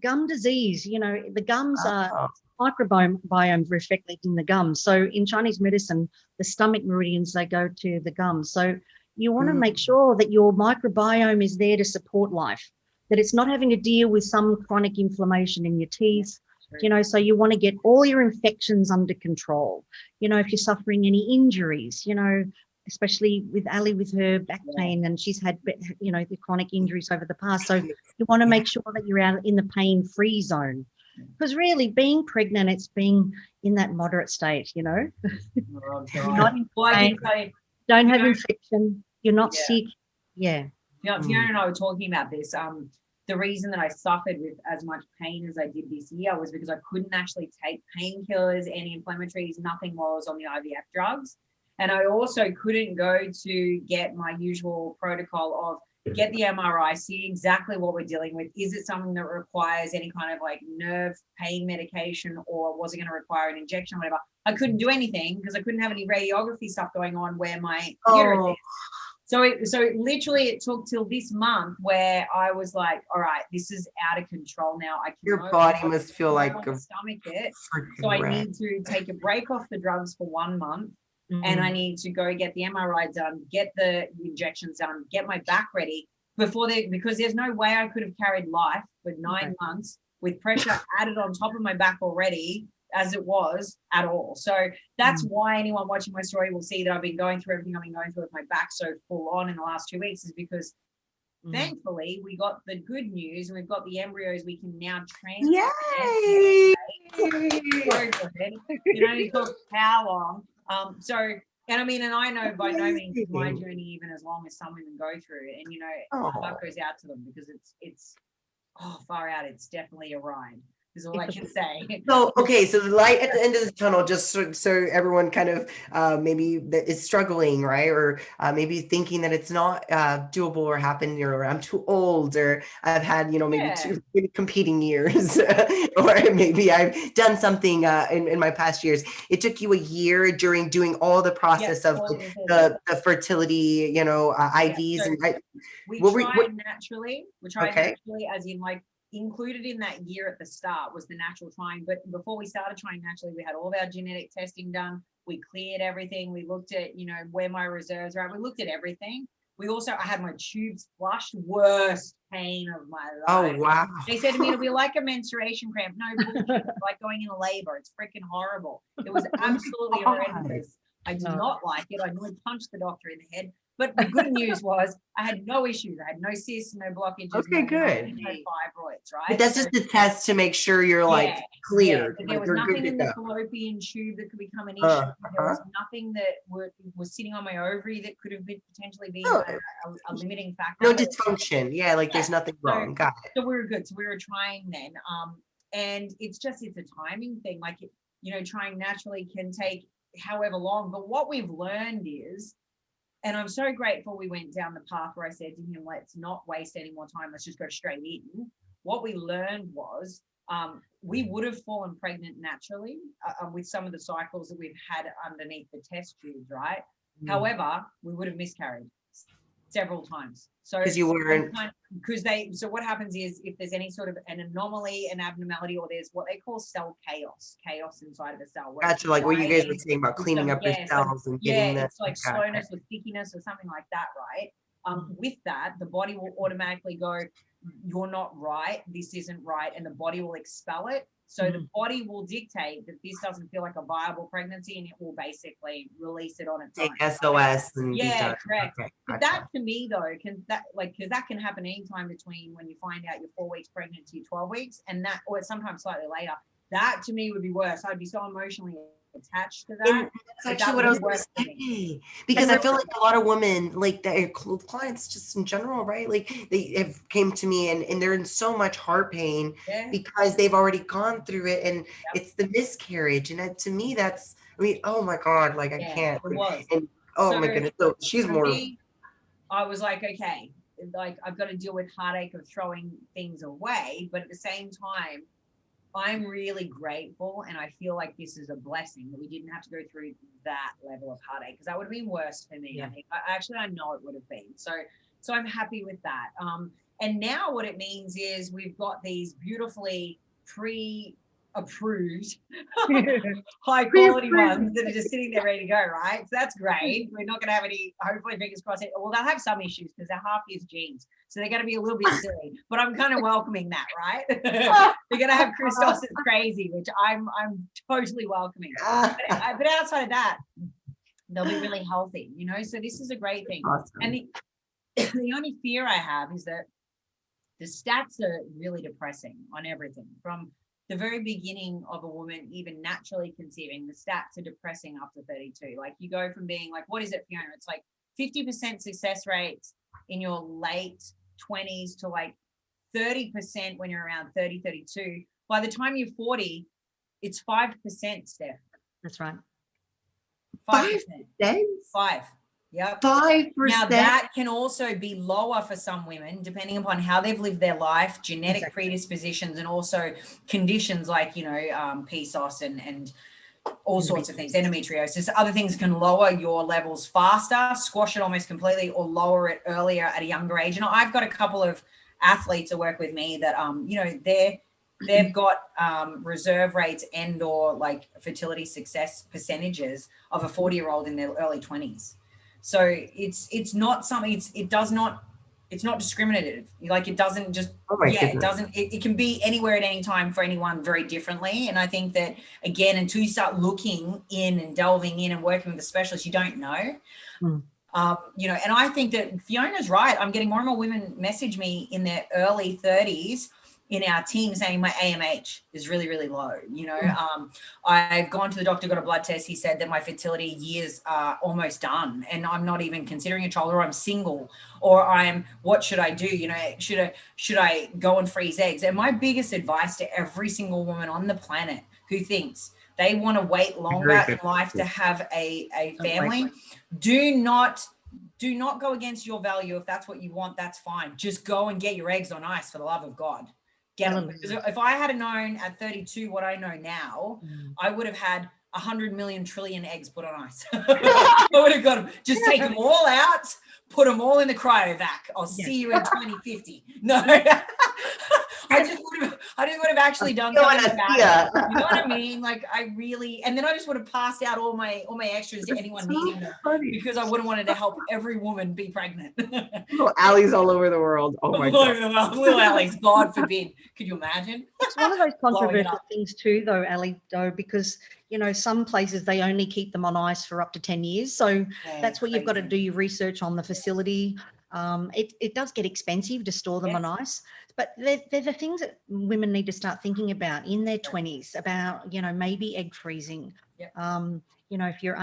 Gum disease. The gums are microbiome reflected in the gums. So in Chinese medicine, the stomach meridians, they go to the gums. So you want to make sure that your microbiome is there to support life, that it's not having to deal with some chronic inflammation in your teeth. So you want to get all your infections under control. If you're suffering any injuries, especially with Ali with her back pain, and she's had, the chronic injuries over the past. So you want to make sure that you're out in the pain-free zone. Because really being pregnant, it's being in that moderate state, You're not in pain, don't have infection, you're not sick. Yeah. Fiona and I were talking about this. The reason that I suffered with as much pain as I did this year was because I couldn't actually take painkillers, anti-inflammatories, nothing while I was on the IVF drugs. And I also couldn't go to get my usual protocol of get the MRI, see exactly what we're dealing with. Is it something that requires any kind of like nerve pain medication, or was it going to require an injection, whatever? I couldn't do anything because I couldn't have any radiography stuff going on where my uterus is. So literally it took till this month where I was like, all right, this is out of control now. Your body must feel like a stomach it. So I need to take a break off the drugs for 1 month. And I need to go get the MRI done, get the injections done, get my back ready because there's no way I could have carried life for 9 months with pressure added on top of my back already as it was at all. So that's why anyone watching my story will see that I've been going through everything I've been going through with my back so full on in the last 2 weeks, is because thankfully we got the good news and we've got the embryos we can now transfer. Yay! It only took how long? And I know by no means is my journey even as long as some women go through it. And my heart goes out to them because it's far out. It's definitely a ride. Is all I can say. So the light at the end of the tunnel, just so everyone kind of maybe that is struggling, right? Or maybe thinking that it's not doable or happened, or I'm too old, or I've had, maybe 2 competing years, or maybe I've done something in my past years. It took you a year during doing all the process of the fertility, IVs. So and we tried naturally. We tried naturally, as in like, included in that year at the start was the natural trying. But before we started trying naturally, we had all of our genetic testing done. We cleared everything. We looked at, where my reserves are at. We looked at everything. I had my tubes flushed, worst pain of my life. Oh, wow. They said to me, it'll be like a menstruation cramp. No bullshit. It's like going into labor. It's freaking horrible. It was absolutely horrendous. I did not like it. I nearly punched the doctor in the head. But the good news was I had no issues. I had no cysts, no blockages. Okay, good. No fibroids, right? But that's just a test to make sure you're cleared. There was nothing in the fallopian tube that could become an issue. There was nothing that was sitting on my ovary that could have potentially been a limiting factor. No dysfunction. There's nothing wrong. Got it. So we were good. So we were trying then. And it's a timing thing. Like, trying naturally can take however long. But what we've learned is, and I'm so grateful we went down the path where I said to him, let's not waste any more time. Let's just go straight in. What we learned was we would have fallen pregnant naturally with some of the cycles that we've had underneath the test tubes, right? However, we would have miscarried several times. So because you weren't, so what happens is if there's any sort of an anomaly, an abnormality, or there's what they call cell chaos inside of a cell. Gotcha, like what you guys were saying about cleaning up your cells and getting that. It's like slowness or stickiness or something like that, right? with that, the body will automatically go, you're not right, this isn't right, and the body will expel it. So the body will dictate that this doesn't feel like a viable pregnancy, and it will basically release it on its own. SOS. And yeah, correct. Okay, but gotcha. that to me though, because that can happen anytime between when you find out you're 4 weeks pregnant to 12 weeks, and that, or sometimes slightly later. That to me would be worse. I'd be so emotionally attached to that. And that's actually what I was going to say, because I feel like a lot of women, like their clients just in general, right? Like they have came to me and they're in so much heart pain because they've already gone through it, and it's the miscarriage. And that, to me, that's, I mean, oh my God, like I can't. It was. And oh my goodness. So she's more. Me, I was like, okay, like I've got to deal with heartache of throwing things away, but at the same time, I'm really grateful, and I feel like this is a blessing that we didn't have to go through that level of heartache, because that would have been worse for me. Yeah. I think I know it would have been. So I'm happy with that. And now what it means is we've got these beautifully pre-approved high quality ones that are just sitting there ready to go, right? So that's great. We're not going to have any, hopefully, fingers crossed. Well, they'll have some issues because they're half years genes, so they're going to be a little bit silly, but I'm kind of welcoming that, right? They're going to have Christos is crazy, which I'm totally welcoming. But outside of that, they'll be really healthy, you know? So this is a great thing. Awesome. And the only fear I have is that the stats are really depressing on everything. From the very beginning of a woman even naturally conceiving, the stats are depressing up to 32. Like you go from being like, what is it, Fiona? It's like 50% success rates in your late 20s to like 30% when you're around 30, 32. By the time you're 40, it's 5%, Steph. That's right. 5%. 5%? Yep. 5%. Now that can also be lower for some women, depending upon how they've lived their life, genetic predispositions, and also conditions like, you know, PCOS and all sorts of things, endometriosis. Other things can lower your levels faster, squash it almost completely, or lower it earlier at a younger age. And I've got a couple of athletes that work with me that, you know, they've got reserve rates and or like fertility success percentages of a 40-year-old in their early 20s. So it's not something, it's not discriminative. Like it doesn't just, it can be anywhere at any time for anyone very differently. And I think that, again, until you start looking in and delving in and working with a specialist, you don't know. You know, and I think that Fiona's right. I'm getting more and more women message me in their early 30s in our team saying my AMH is really, really low. You know, I've gone to the doctor, got a blood test. He said that my fertility years are almost done and I'm not even considering a child, or I'm single, or what should I do? You know, should I go and freeze eggs? And my biggest advice to every single woman on the planet who thinks they want to wait longer in life to have a family, do not go against your value. If that's what you want, that's fine. Just go and get your eggs on ice, for the love of God. Get them. Because if I had known at 32 what I know now, I would have had 100 million trillion eggs put on ice. I would have got them. Just take them all out, put them all in the cryovac. I'll see you in 2050. No. I just would have actually done something about it. You know what I mean? Like and then I just would have passed out all my extras to anyone needing them, because I would have wanted to help every woman be pregnant. Little alleys all over the world. Oh my God. All over the world. Little alleys, God forbid. Could you imagine? It's one of those controversial things too, though, Ali, because, you know, some places they only keep them on ice for up to 10 years. So that's what you've got to do your research on the facility. It does get expensive to store them on ice, but they're the things that women need to start thinking about in their 20s, about, you know, maybe egg freezing. You know, if you're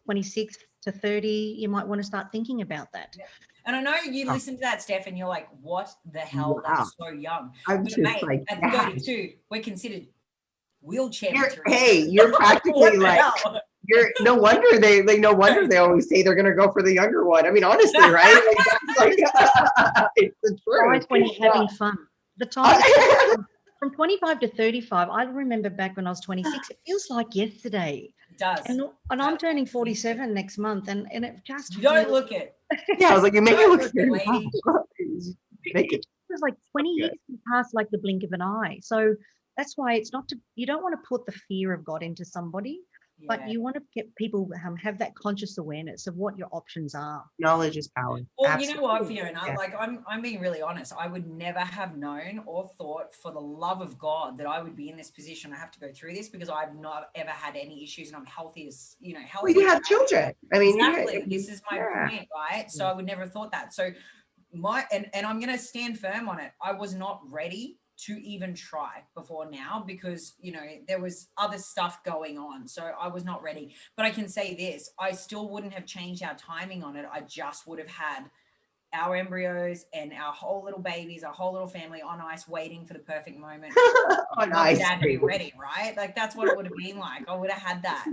26 to 30, you might want to start thinking about that. And I know you listen to that, Steph, and you're like, what the hell? That's so young. I'm just mate, like, at 32, we're considered wheelchair material. Hey, you're practically like, no wonder they always say they're going to go for the younger one. I mean, honestly, right? It's the truth. Right, when you're having fun. The time from 25 to 35, I remember back when I was 26, it feels like yesterday. It does. And I'm turning 47 next month, and it just... You don't look it. Yeah, I was like, you make it look very Make it. It was like 20 years passed like the blink of an eye. So that's why you don't want to put the fear of God into somebody. But you want to get people have that conscious awareness of what your options are. Knowledge is power. Well, Absolutely. you know what, Fiona, like I'm being really honest. I would never have known or thought for the love of God that I would be in this position. I have to go through this because I've not ever had any issues and I'm healthy as, healthy. Well, you have children. I mean, exactly. This is my point, right? So I would never have thought that. So and I'm going to stand firm on it. I was not ready to even try before now because, there was other stuff going on. So I was not ready. But I can say this, I still wouldn't have changed our timing on it. I just would have had our embryos and our whole little babies, our whole little family on ice waiting for the perfect moment. On ice. Dad to be ready, right? Like that's what it would have been like. I would have had that.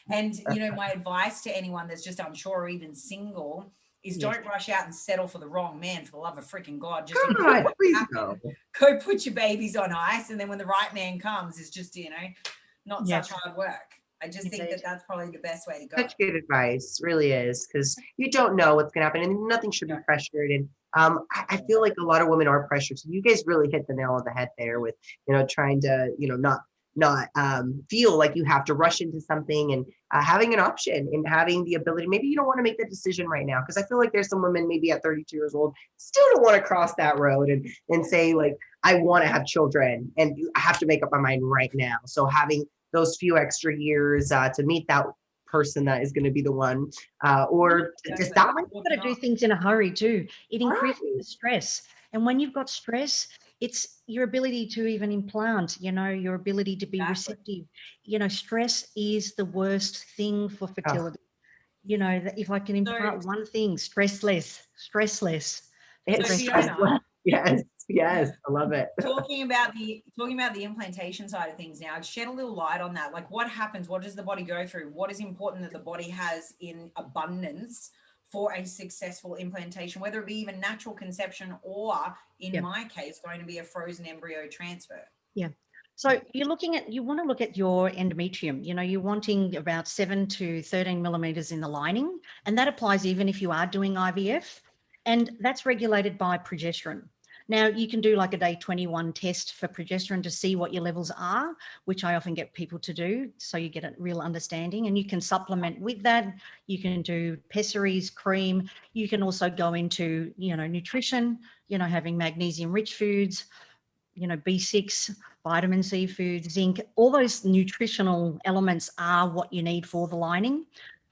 And, my advice to anyone that's just unsure or even single is don't rush out and settle for the wrong man, for the love of freaking God. Just please go put your babies on ice. And then when the right man comes, it's just, not such hard work. I just think that that's probably the best way to go. Such good advice, really is, because you don't know what's going to happen and nothing should be pressured. And I feel like a lot of women are pressured. So you guys really hit the nail on the head there with, trying to, not feel like you have to rush into something and having an option and having the ability. Maybe you don't want to make that decision right now, because I feel like there's some women maybe at 32 years old still don't want to cross that road and say like, I want to have children and I have to make up my mind right now. So having those few extra years to meet that person that is going to be the one or to stop. You've got to do things in a hurry too. It increases the stress. And when you've got stress, it's your ability to even implant, your ability to be receptive. Stress is the worst thing for fertility. If I can impart one thing, stress less. Yes, I love it. Talking about the implantation side of things now, shed a little light on that. Like what happens? What does the body go through? What is important that the body has in abundance for a successful implantation, whether it be even natural conception or, in my case, going to be a frozen embryo transfer? Yeah. So you want to look at your endometrium. You're wanting about 7 to 13 millimeters in the lining, and that applies even if you are doing IVF, and that's regulated by progesterone. Now, you can do like a day 21 test for progesterone to see what your levels are, which I often get people to do, so you get a real understanding. And you can supplement with that. You can do pessaries, cream. You can also go into, nutrition, having magnesium-rich foods, B6, vitamin C foods, zinc. All those nutritional elements are what you need for the lining.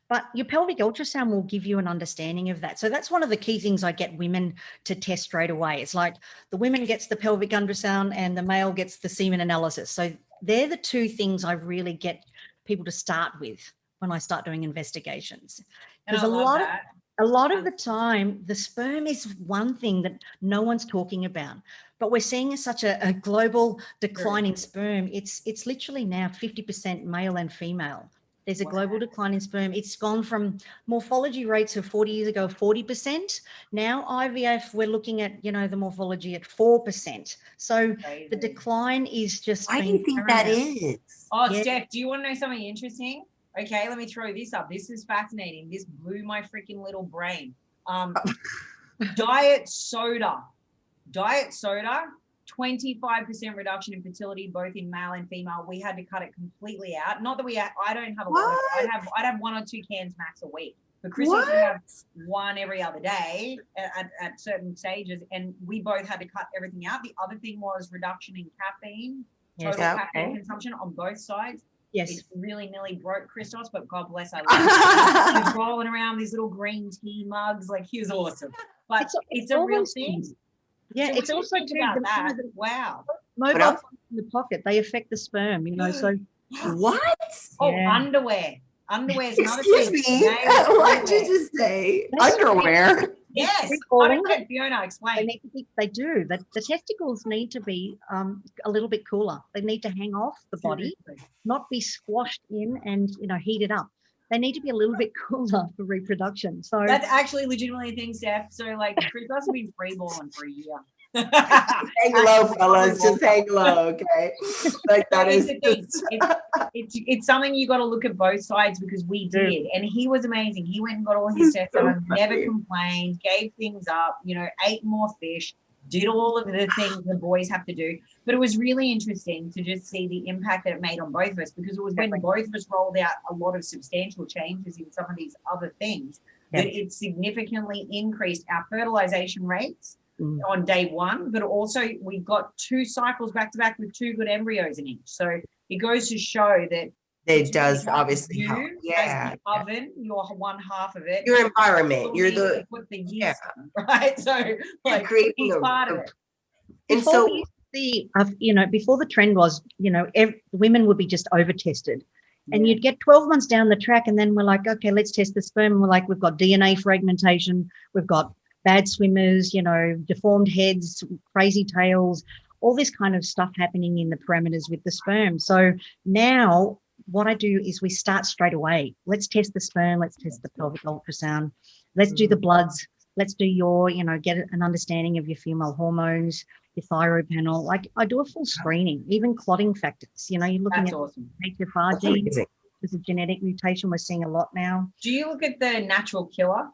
But your pelvic ultrasound will give you an understanding of that. So that's one of the key things I get women to test straight away. It's like the women gets the pelvic ultrasound and the male gets the semen analysis. So they're the two things I really get people to start with when I start doing investigations. Because a lot of the time, the sperm is one thing that no one's talking about. But we're seeing such a global decline in sperm. It's literally now 50% male and female. There's a global decline in sperm. It's gone from morphology rates of 40 years ago, 40%. Now IVF, we're looking at, the morphology at 4%. So the decline is just. I don't think that is. Oh, yeah. Steph, do you want to know something interesting? Okay, let me throw this up. This is fascinating. This blew my freaking little brain. Diet soda, 25% reduction in fertility, both in male and female. We had to cut it completely out. Not that I don't have a lot of, I'd have 1 or 2 cans max a week. But Chrissy would have one every other day at certain stages. And we both had to cut everything out. The other thing was reduction in caffeine, total caffeine consumption on both sides. Yes. It really nearly broke Christos, but God bless our Lord. He was rolling around these little green tea mugs. Like, he was awesome. But it's a real thing. Yeah, so it's also about that. Wow. Mobile phones in the pocket, they affect the sperm, so. What? Oh, underwear. Underwear is another thing. Excuse me. What did you just say? Underwear? Yes. Fiona, explain. They do. The testicles need to be a little bit cooler. They need to hang off the body, not be squashed in and, heated up. They need to be a little bit cooler for reproduction. So that's actually legitimately a thing, Steph. So like Chris has been freeballing for a year. Hang low, fellas. Just hang low, okay? Like that is. It's something you got to look at both sides, because we did, and he was amazing. He went and got all his tests done, never complained, gave things up, ate more fish. did all of the things the boys have to do. But it was really interesting to just see the impact that it made on both of us, because it was when both of us rolled out a lot of substantial changes in some of these other things that it significantly increased our fertilization rates on day one, but also we got 2 cycles back to back with 2 good embryos in each. So it goes to show that it does obviously help. As the oven, you're one half of it. Your environment, you're the put the yeast in, right? So like he's part of it. And before so we used to see, before the trend was, women would be just over tested. And you'd get 12 months down the track, and then we're like, okay, let's test the sperm. And we're like, we've got DNA fragmentation, we've got bad swimmers, deformed heads, crazy tails, all this kind of stuff happening in the parameters with the sperm. So now what I do is we start straight away. Let's test the sperm. Let's test the pelvic ultrasound. Let's do the bloods. Let's do your, get an understanding of your female hormones, your thyroid panel. Like I do a full screening, even clotting factors. You're looking at HFRD. There's a genetic mutation we're seeing a lot now. Do you look at the natural killer?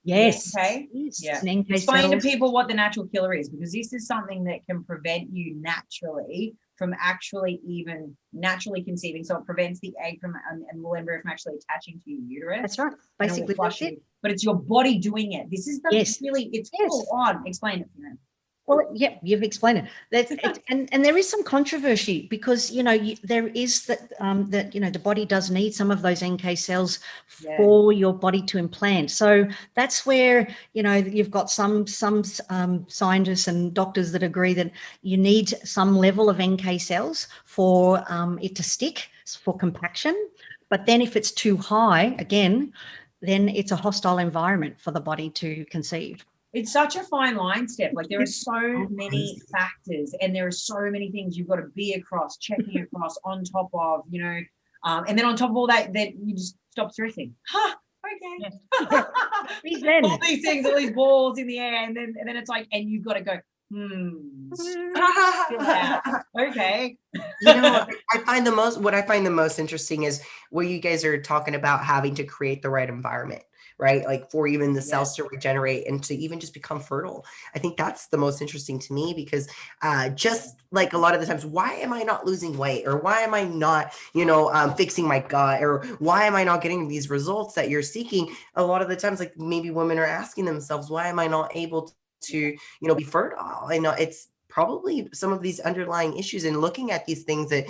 Yes. Okay. Yeah. Explain to people what the natural killer is, because this is something that can prevent you naturally from actually even naturally conceiving. So it prevents the egg from and the embryo from actually attaching to your uterus. That's right. Basically, that's it. But it's your body doing it. This is the really, it's full on. Explain it to them. Well, yeah, you've explained it. And there is some controversy because, there is that, the body does need some of those NK cells for your body to implant. So that's where, you've got some scientists and doctors that agree that you need some level of NK cells for it to stick, for compaction. But then if it's too high, again, then it's a hostile environment for the body to conceive. It's such a fine line step. Like there are so many factors and there are so many things you've got to be across, checking across on top of, and then on top of all that, you just stop stressing. Okay. All these things, all these balls in the air, and then it's like, and you've got to go, okay. I find the most interesting is what you guys are talking about, having to create the right environment, right? Like for even the cells to regenerate and to even just become fertile. I think that's the most interesting to me because just like a lot of the times, why am I not losing weight, or why am I not, fixing my gut, or why am I not getting these results that you're seeking? A lot of the times, like maybe women are asking themselves, why am I not able to, be fertile? I know it's probably some of these underlying issues, and looking at these things that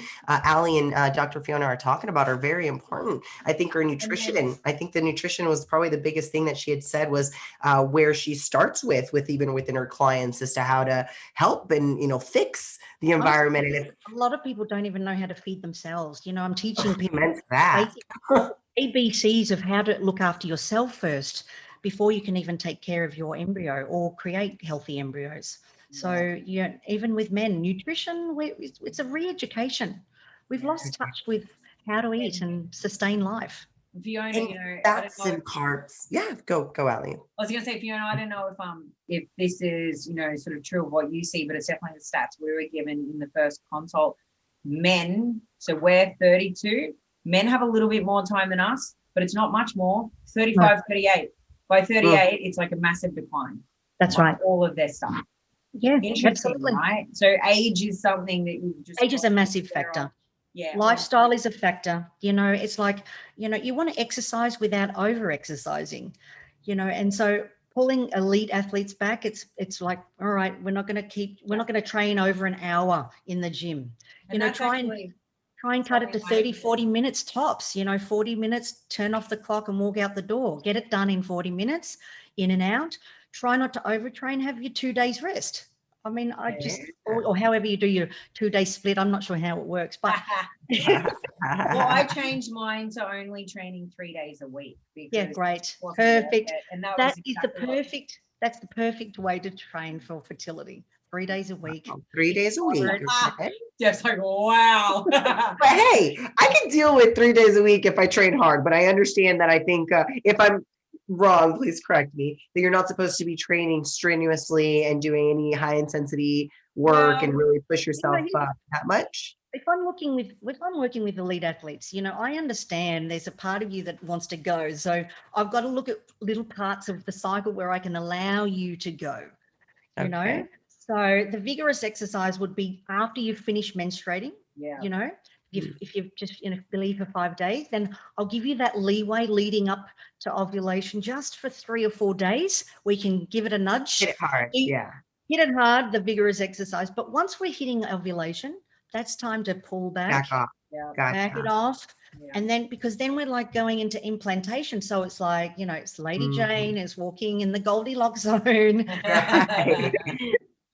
Ali and Dr. Fiona are talking about are very important. I think her nutrition, I think the nutrition was probably the biggest thing that she had said was where she starts with even within her clients as to how to help and, fix the environment. And a lot of people don't even know how to feed themselves. I'm teaching people that ABCs of how to look after yourself first before you can even take care of your embryo or create healthy embryos. So even with men, nutrition, it's a re-education. We've lost touch with how to eat and sustain life. Fiona, that's in carbs. Yeah, go, Ali. I was going to say, Fiona, I don't know if this is, sort of true of what you see, but it's definitely the stats we were given in the first consult. Men, so we're 32, men have a little bit more time than us, but it's not much more, 35, 38. By 38, it's like a massive decline. That's right. All of their stuff. Yeah, absolutely. Right. So age is something that you just. Age is a massive factor. Yeah. Lifestyle is a factor. It's like, you want to exercise without over exercising, and so pulling elite athletes back, it's like, all right, we're not going to train over an hour in the gym. Try and cut it to 30, 40 minutes tops, 40 minutes, turn off the clock and walk out the door. Get it done in 40 minutes, in and out. Try not to overtrain, have your 2 days rest. I mean, or however you do your 2-day split. I'm not sure how it works, but. Well, I changed mine to only training 3 days a week. Yeah, great. Perfect. That's the perfect way to train for fertility. 3 days a week. 3 days a week. Jeff's like, wow. But hey, I can deal with 3 days a week if I train hard, but I understand that I think if I'm wrong, please correct me, that you're not supposed to be training strenuously and doing any high intensity work and really push yourself that much. If I'm working with elite athletes, I understand there's a part of you that wants to go. So I've got to look at little parts of the cycle where I can allow you to go, So the vigorous exercise would be after you finish menstruating. Yeah. You know, if you've just believe for 5 days, then I'll give you that leeway leading up to ovulation just for 3 or 4 days. We can give it a nudge. Hit it hard. Yeah. Hit it hard, the vigorous exercise. But once we're hitting ovulation, that's time to pull back Back off. Yeah. back it off. Yeah. And then because then we're like going into implantation. So it's like, it's Lady Jane is walking in the Goldilocks zone. Right.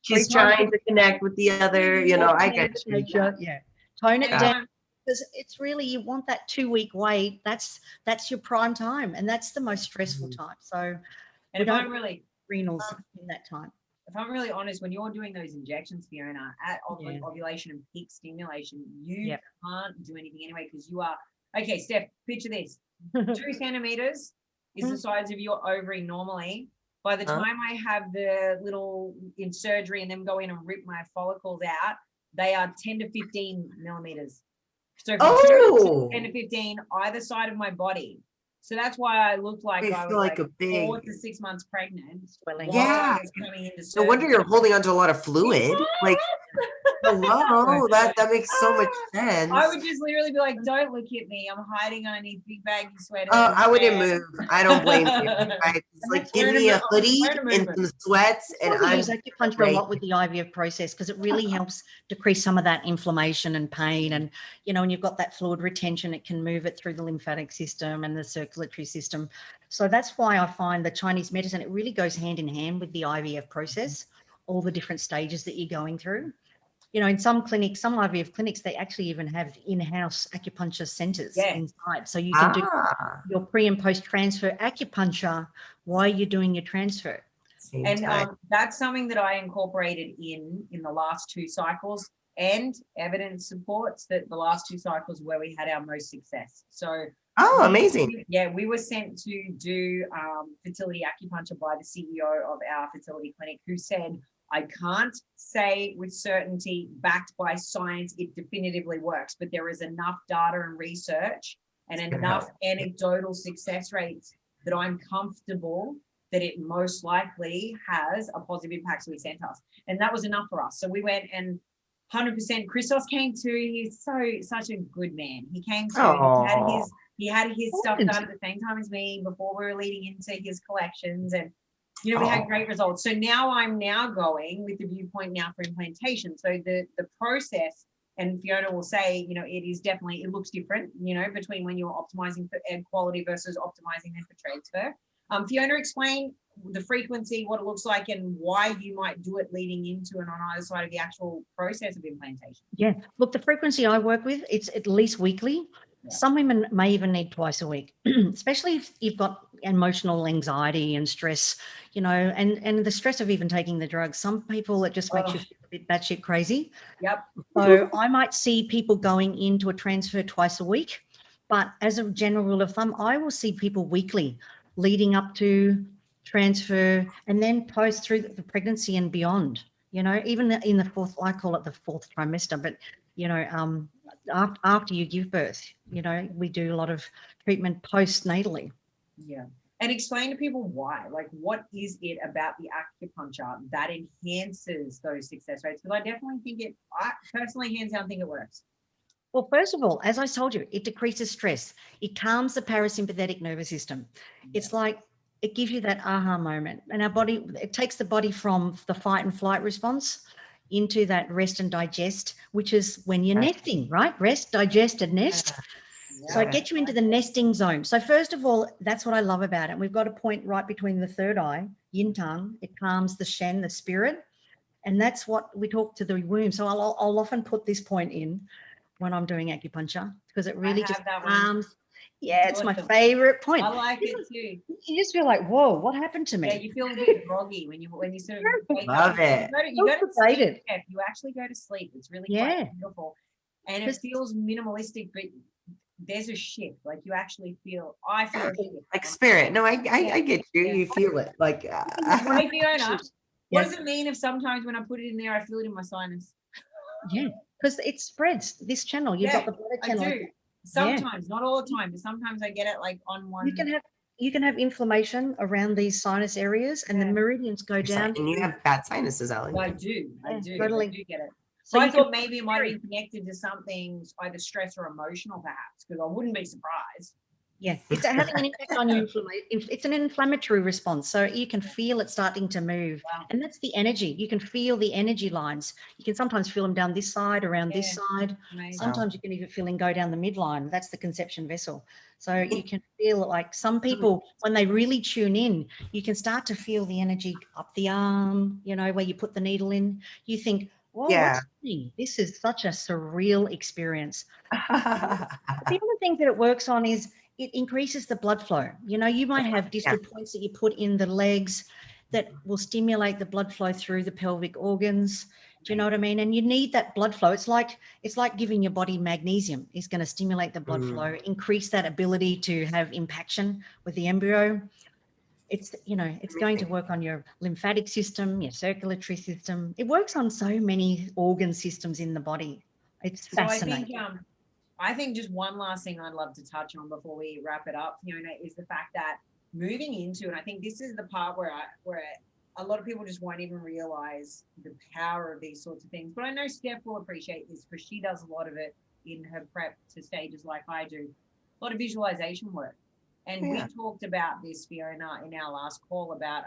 She's trying to connect with the other, I get you. Yeah. Tone it Yeah. down. Because it's really, you want that 2-week wait. That's your prime time. And that's the most stressful time. So And if I'm really renals in that time. if I'm really honest, when you're doing those injections, Fiona, at Yeah. ovulation and peak stimulation, you Yep. can't do anything anyway because you are okay. Steph, picture this: 2 centimeters is the size of your ovary normally. By the time I have the little in surgery and then go in and rip my follicles out, they are 10 to 15 millimeters. So from 10 to 15 either side of my body. So that's why I looked like I I was feel like like a big 4 to 6 months pregnant. Swelling. while I Yeah. was coming into No wonder surgery. you're holding onto a lot of fluid. Like, hello, that makes so much sense. I would just literally be like, "Don't look at me. I'm hiding underneath big baggy sweaters." I wouldn't and- move. I don't blame you. It's like, give me a hoodie and some sweats, and I I'm use acupuncture a lot with the IVF process because it really helps decrease some of that inflammation and pain. And, when you've got that fluid retention, it can move it through the lymphatic system and the circulatory system. So that's why I find the Chinese medicine, it really goes hand in hand with the IVF process, all the different stages that you're going through. In some clinics, some IVF clinics, they actually even have in-house acupuncture centers inside. So you can do your pre and post transfer acupuncture while you're doing your transfer. And that's something that I incorporated in the last 2 cycles, and evidence supports that the last 2 cycles where we had our most success. So amazing. Yeah, we were sent to do fertility acupuncture by the CEO of our fertility clinic, who said, "I can't say with certainty, backed by science, it definitively works, but there is enough data and research and enough anecdotal success rates that I'm comfortable that it most likely has a positive impact." So he sent us, and that was enough for us. So we went and 100%. Christos came too. He's such a good man. He came too. He had his stuff done at the same time as me before we were leading into his collections, and we had great results. So now I'm going with the viewpoint now for implantation. So the process, and Fiona will say, it is definitely, it looks different, between when you're optimizing for egg quality versus optimizing them for transfer. Fiona, explain the frequency, what it looks like, and why you might do it leading into and on either side of the actual process of implantation. Yeah, look, the frequency I work with, it's at least weekly. Yeah. Some women may even need twice a week, especially if you've got emotional anxiety and stress, and the stress of even taking the drugs. Some people, it just makes you feel a bit batshit crazy. Yep. So I might see people going into a transfer twice a week, but as a general rule of thumb, I will see people weekly leading up to transfer and then post through the pregnancy and beyond, even in the fourth, I call it the 4th trimester, but, after you give birth, we do a lot of treatment postnatally. Yeah. And explain to people why, like, what is it about the acupuncture that enhances those success rates? Because I definitely think I personally, hands down, think it works. Well, first of all, as I told you, it decreases stress. It calms the parasympathetic nervous system. It's like, it gives you that aha moment, and our body, it takes the body from the fight and flight response into that rest and digest, which is when you're nesting, right? Rest, digest, and nest. Yeah. So it gets you into the nesting zone. So first of all, that's what I love about it. We've got a point right between the third eye, yin tang. It calms the shen, the spirit, and that's what we talk to the womb. So I'll often put this point in when I'm doing acupuncture because it really just calms. Yeah, it's my favorite point. I like it too. You just feel like, whoa, what happened to me? Yeah, you feel a bit groggy when you sort of wake love up. it. You go to sleep. You actually go to sleep. It's really quite beautiful, and it feels minimalistic, but there's a shift. Like you actually feel. I feel a shift. Like spirit. No, I get you. Yeah. You feel it. Like. Hey Fiona, what does it mean if sometimes when I put it in there, I feel it in my sinus? Yeah, because it spreads. This channel, you've got the blood channel. I do. Sometimes, not all the time, but sometimes I get it like on one. You can have you can have inflammation around these sinus areas, and the meridians go down. And you have bad sinuses, Ali. I do. Yeah, I totally. do get it. So I you thought can maybe it might be connected to something either stress or emotional, perhaps, because I wouldn't be surprised. Yeah, it's having an impact on your inflammation. It's an inflammatory response. So you can feel it starting to move. Wow. And that's the energy. You can feel the energy lines. You can sometimes feel them down this side, around this side. Amazing. Sometimes you can even feel them go down the midline. That's the conception vessel. So you can feel it, like some people, when they really tune in, you can start to feel the energy up the arm, you know, where you put the needle in. You think, whoa, Yeah. what's happening? This is such a surreal experience. The other thing that it works on is it increases the blood flow. You know, you might have distal points that you put in the legs that will stimulate the blood flow through the pelvic organs. Do you know what I mean? And you need that blood flow. It's like giving your body magnesium. It's going to stimulate the blood flow, increase that ability to have impaction with the embryo. It's, you know, it's going to work on your lymphatic system, your circulatory system. It works on so many organ systems in the body. It's fascinating. So I think just one last thing I'd love to touch on before we wrap it up, Fiona, is the fact that moving into, and I think this is the part where a lot of people just won't even realize the power of these sorts of things. But I know Steph will appreciate this because she does a lot of it in her prep to stages like I do, a lot of visualization work. And we talked about this, Fiona, in our last call about,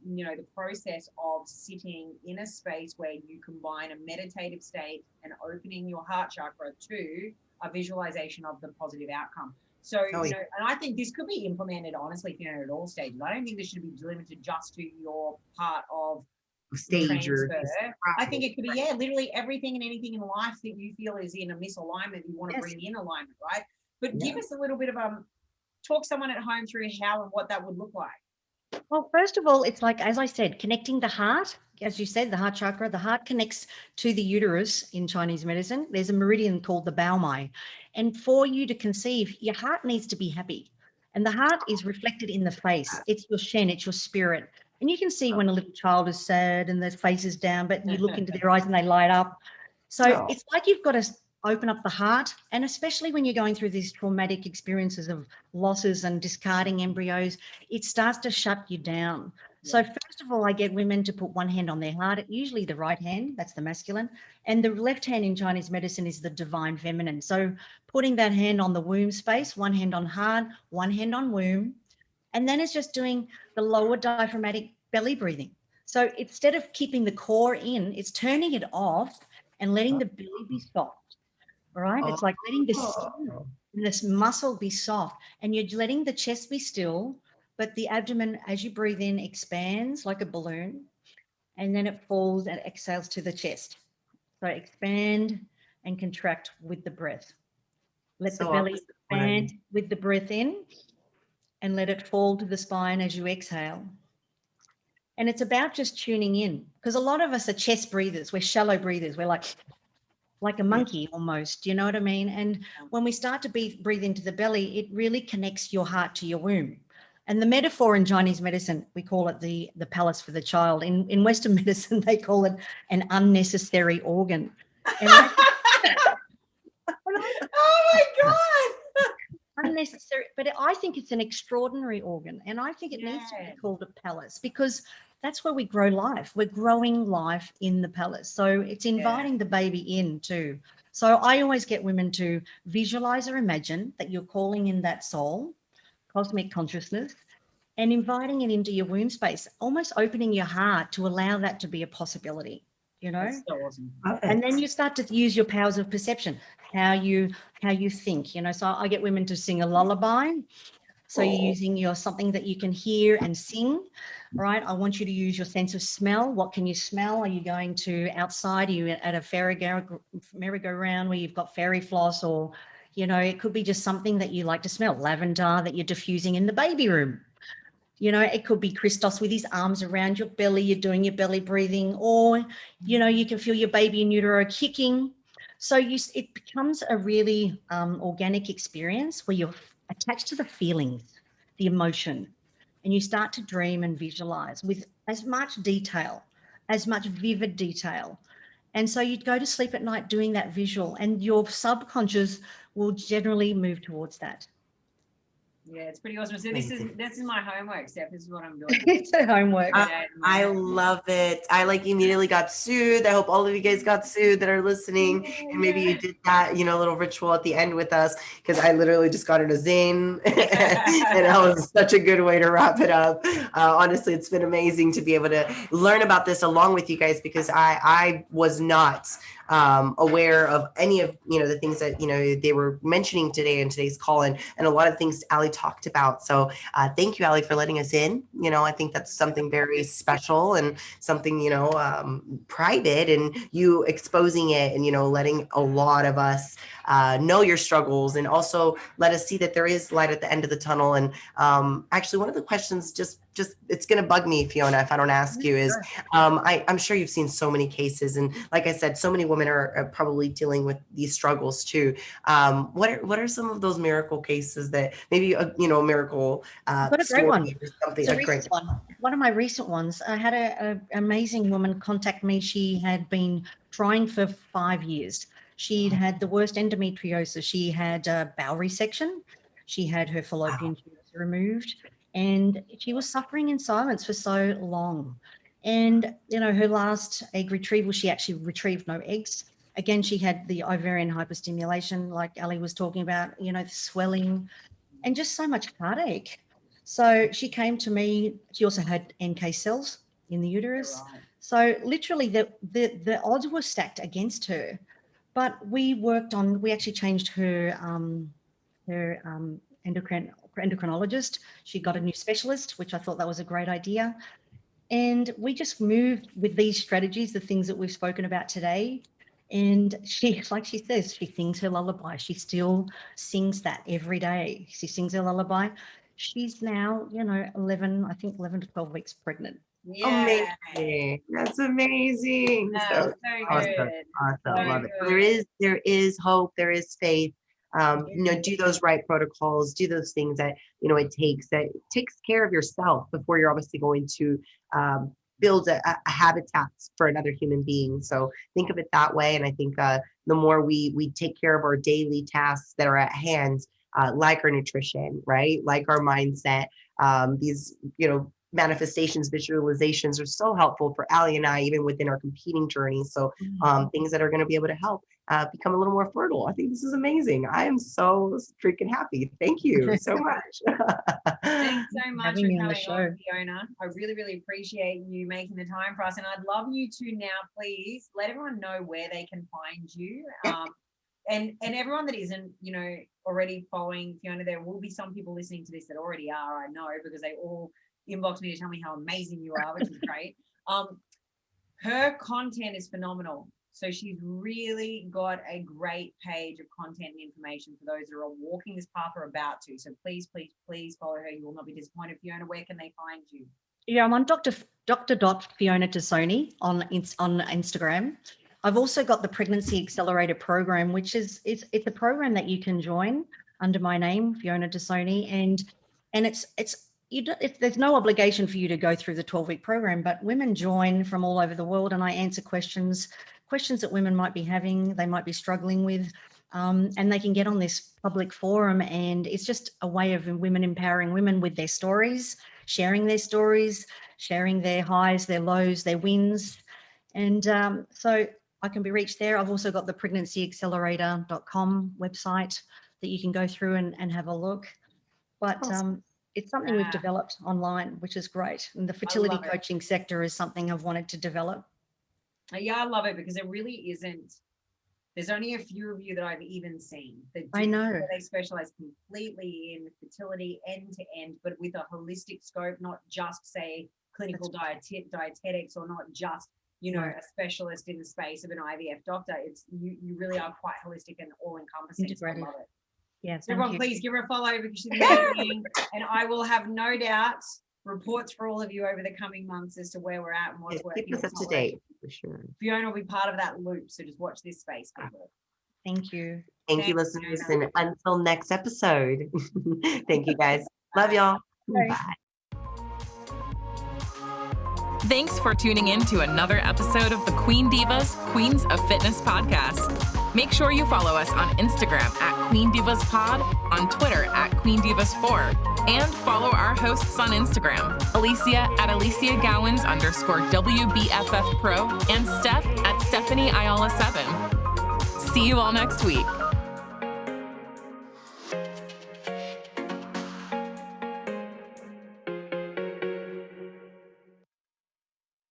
you know, the process of sitting in a space where you combine a meditative state and opening your heart chakra to a visualization of the positive outcome. So, you know, and I think this could be implemented, honestly, Fiona, at all stages. I don't think this should be limited just to your part of Stage or I think it could be, literally everything and anything in life that you feel is in a misalignment, you want to bring in alignment, right? But give us a little bit of talk someone at home through how and what that would look like. Well, first of all, it's like, as I said, connecting the heart, as you said, the heart chakra, the heart connects to the uterus in Chinese medicine. There's a meridian called the Baomai. And for you to conceive, your heart needs to be happy. And the heart is reflected in the face. It's your shen, it's your spirit. And you can see when a little child is sad and their face is down, but you look into their eyes and they light up. So it's like you've got to open up the heart, and especially when you're going through these traumatic experiences of losses and discarding embryos, it starts to shut you down. So first of all, I get women to put one hand on their heart, usually the right hand, that's the masculine, and the left hand in Chinese medicine is the divine feminine. So putting that hand on the womb space, one hand on heart, one hand on womb, and then it's just doing the lower diaphragmatic belly breathing. So instead of keeping the core in, it's turning it off and letting the belly be soft. All right, it's like letting the skin and this muscle be soft, and you're letting the chest be still, but the abdomen, as you breathe in, expands like a balloon, and then it falls and exhales to the chest. So expand and contract with the breath. Let the belly expand with the breath in, and let it fall to the spine as you exhale. And it's about just tuning in, because a lot of us are chest breathers. We're shallow breathers. We're like a monkey almost, you know what I mean? And when we start to breathe into the belly, it really connects your heart to your womb. And the metaphor in Chinese medicine, we call it the palace for the child. In Western medicine, they call it an unnecessary organ. And oh my God. Unnecessary, but I think it's an extraordinary organ. And I think it needs to be called a palace, because that's where we grow life. We're growing life in the palace. So it's inviting the baby in too. So I always get women to visualize or imagine that you're calling in that soul, cosmic consciousness, and inviting it into your womb space, almost opening your heart to allow that to be a possibility, you know? That's so awesome. And then you start to use your powers of perception, how you think, you know. So I get women to sing a lullaby. So you're using something that you can hear and sing, right? I want you to use your sense of smell. What can you smell? Are you going to outside? Are you at a merry-go-round where you've got fairy floss, or, you know, it could be just something that you like to smell, lavender that you're diffusing in the baby room. You know, it could be Christos with his arms around your belly. You're doing your belly breathing, or, you know, you can feel your baby in utero kicking. So it becomes a really organic experience where you're attached to the feelings, the emotion, and you start to dream and visualize with as much detail, as much vivid detail. And so you'd go to sleep at night doing that visual, and your subconscious will generally move towards that. Yeah, it's pretty awesome. So this is my homework, Steph. This is what I'm doing. It's a homework. I love it. I like immediately got soothed. I hope all of you guys got soothed that are listening, and maybe you did that, little ritual at the end with us, because I literally just got in a zen, and that was such a good way to wrap it up. Honestly, it's been amazing to be able to learn about this along with you guys, because I was not aware of any of the things that they were mentioning today in today's call, and a lot of things Ali talked about. So thank you, Ali, for letting us in. I think that's something very special and something private, and you exposing it and letting a lot of us know your struggles, and also let us see that there is light at the end of the tunnel. And actually, one of the questions just it's going to bug me, Fiona, if I don't ask you, is I'm sure you've seen so many cases, and like I said, so many women are probably dealing with these struggles too. What are some of those miracle cases that maybe a miracle What a great one. or something? It's a recent one. One of my recent ones. I had an amazing woman contact me. She had been trying for 5 years. She'd had the worst endometriosis. She had a bowel resection. She had her fallopian tubes removed, and she was suffering in silence for so long. And, her last egg retrieval, she actually retrieved no eggs. Again, she had the ovarian hyperstimulation, like Ali was talking about, the swelling, and just so much heartache. So she came to me. She also had NK cells in the uterus. Right. So literally the odds were stacked against her. But we actually changed her endocrinologist. She got a new specialist, which I thought that was a great idea. And we just moved with these strategies, the things that we've spoken about today. And she, like she says, she sings her lullaby. She still sings that every day. She sings her lullaby. She's now, 11 to 12 weeks pregnant. Yeah. Amazing. That's amazing. So awesome. Good. Awesome. Love it. There is hope. There is faith. Do those right protocols, do those things that, it takes care of yourself before you're obviously going to build a habitat for another human being. So think of it that way. And I think the more we take care of our daily tasks that are at hand, like our nutrition, right? Like our mindset, these, manifestations, visualizations are so helpful for Ali and I, even within our competing journey. So things that are going to be able to help become a little more fertile. I think this is amazing. I am so freaking happy. Thank you so much. Thanks so much for coming on, Fiona. I really, really appreciate you making the time for us. And I'd love you to now, please, let everyone know where they can find you. And everyone that isn't, already following Fiona, there will be some people listening to this that already are, I know, because they all inbox me to tell me how amazing you are, which is great. Her content is phenomenal. So she's really got a great page of content and information for those that are walking this path or about to. So please, please, please follow her. You will not be disappointed. Fiona, where can they find you? Yeah, I'm on Dr. Fiona Tassoni on Instagram. I've also got the Pregnancy Accelerator program, which it's a program that you can join under my name, Fiona Tassoni, and there's no obligation for you to go through the 12-week program, but women join from all over the world, and I answer questions that women might be having, they might be struggling with, and they can get on this public forum, and it's just a way of women empowering women with their stories, sharing their highs, their lows, their wins. And so I can be reached there. I've also got the pregnancyaccelerator.com website that you can go through and have a look. But it's something we've developed online, which is great. And the fertility coaching sector is something I've wanted to develop. Yeah, I love it because it really isn't. There's only a few of you that I've even seen. I know. They specialize completely in fertility end to end, but with a holistic scope, not just say clinical dietetics or not just, a specialist in the space of an IVF doctor. It's you really are quite holistic and all encompassing. So I love it. Yes. Everyone, please give her a follow because she's amazing. And I will have no doubt reports for all of you over the coming months as to where we're at and what's working. Keep us up to date for sure. Fiona will be part of that loop, so just watch this space. Thank you. Thank you, listeners, and until next episode. Thank you, guys. Love y'all. Bye. Thanks for tuning in to another episode of the Queen Divas, Queens of Fitness podcast. Make sure you follow us on Instagram at Queen Divas Pod, on Twitter at Queen Divas 4, and follow our hosts on Instagram, Alicia at Alicia Gowans _WBFF Pro, and Steph at Stephanie Ayala 7. See you all next week.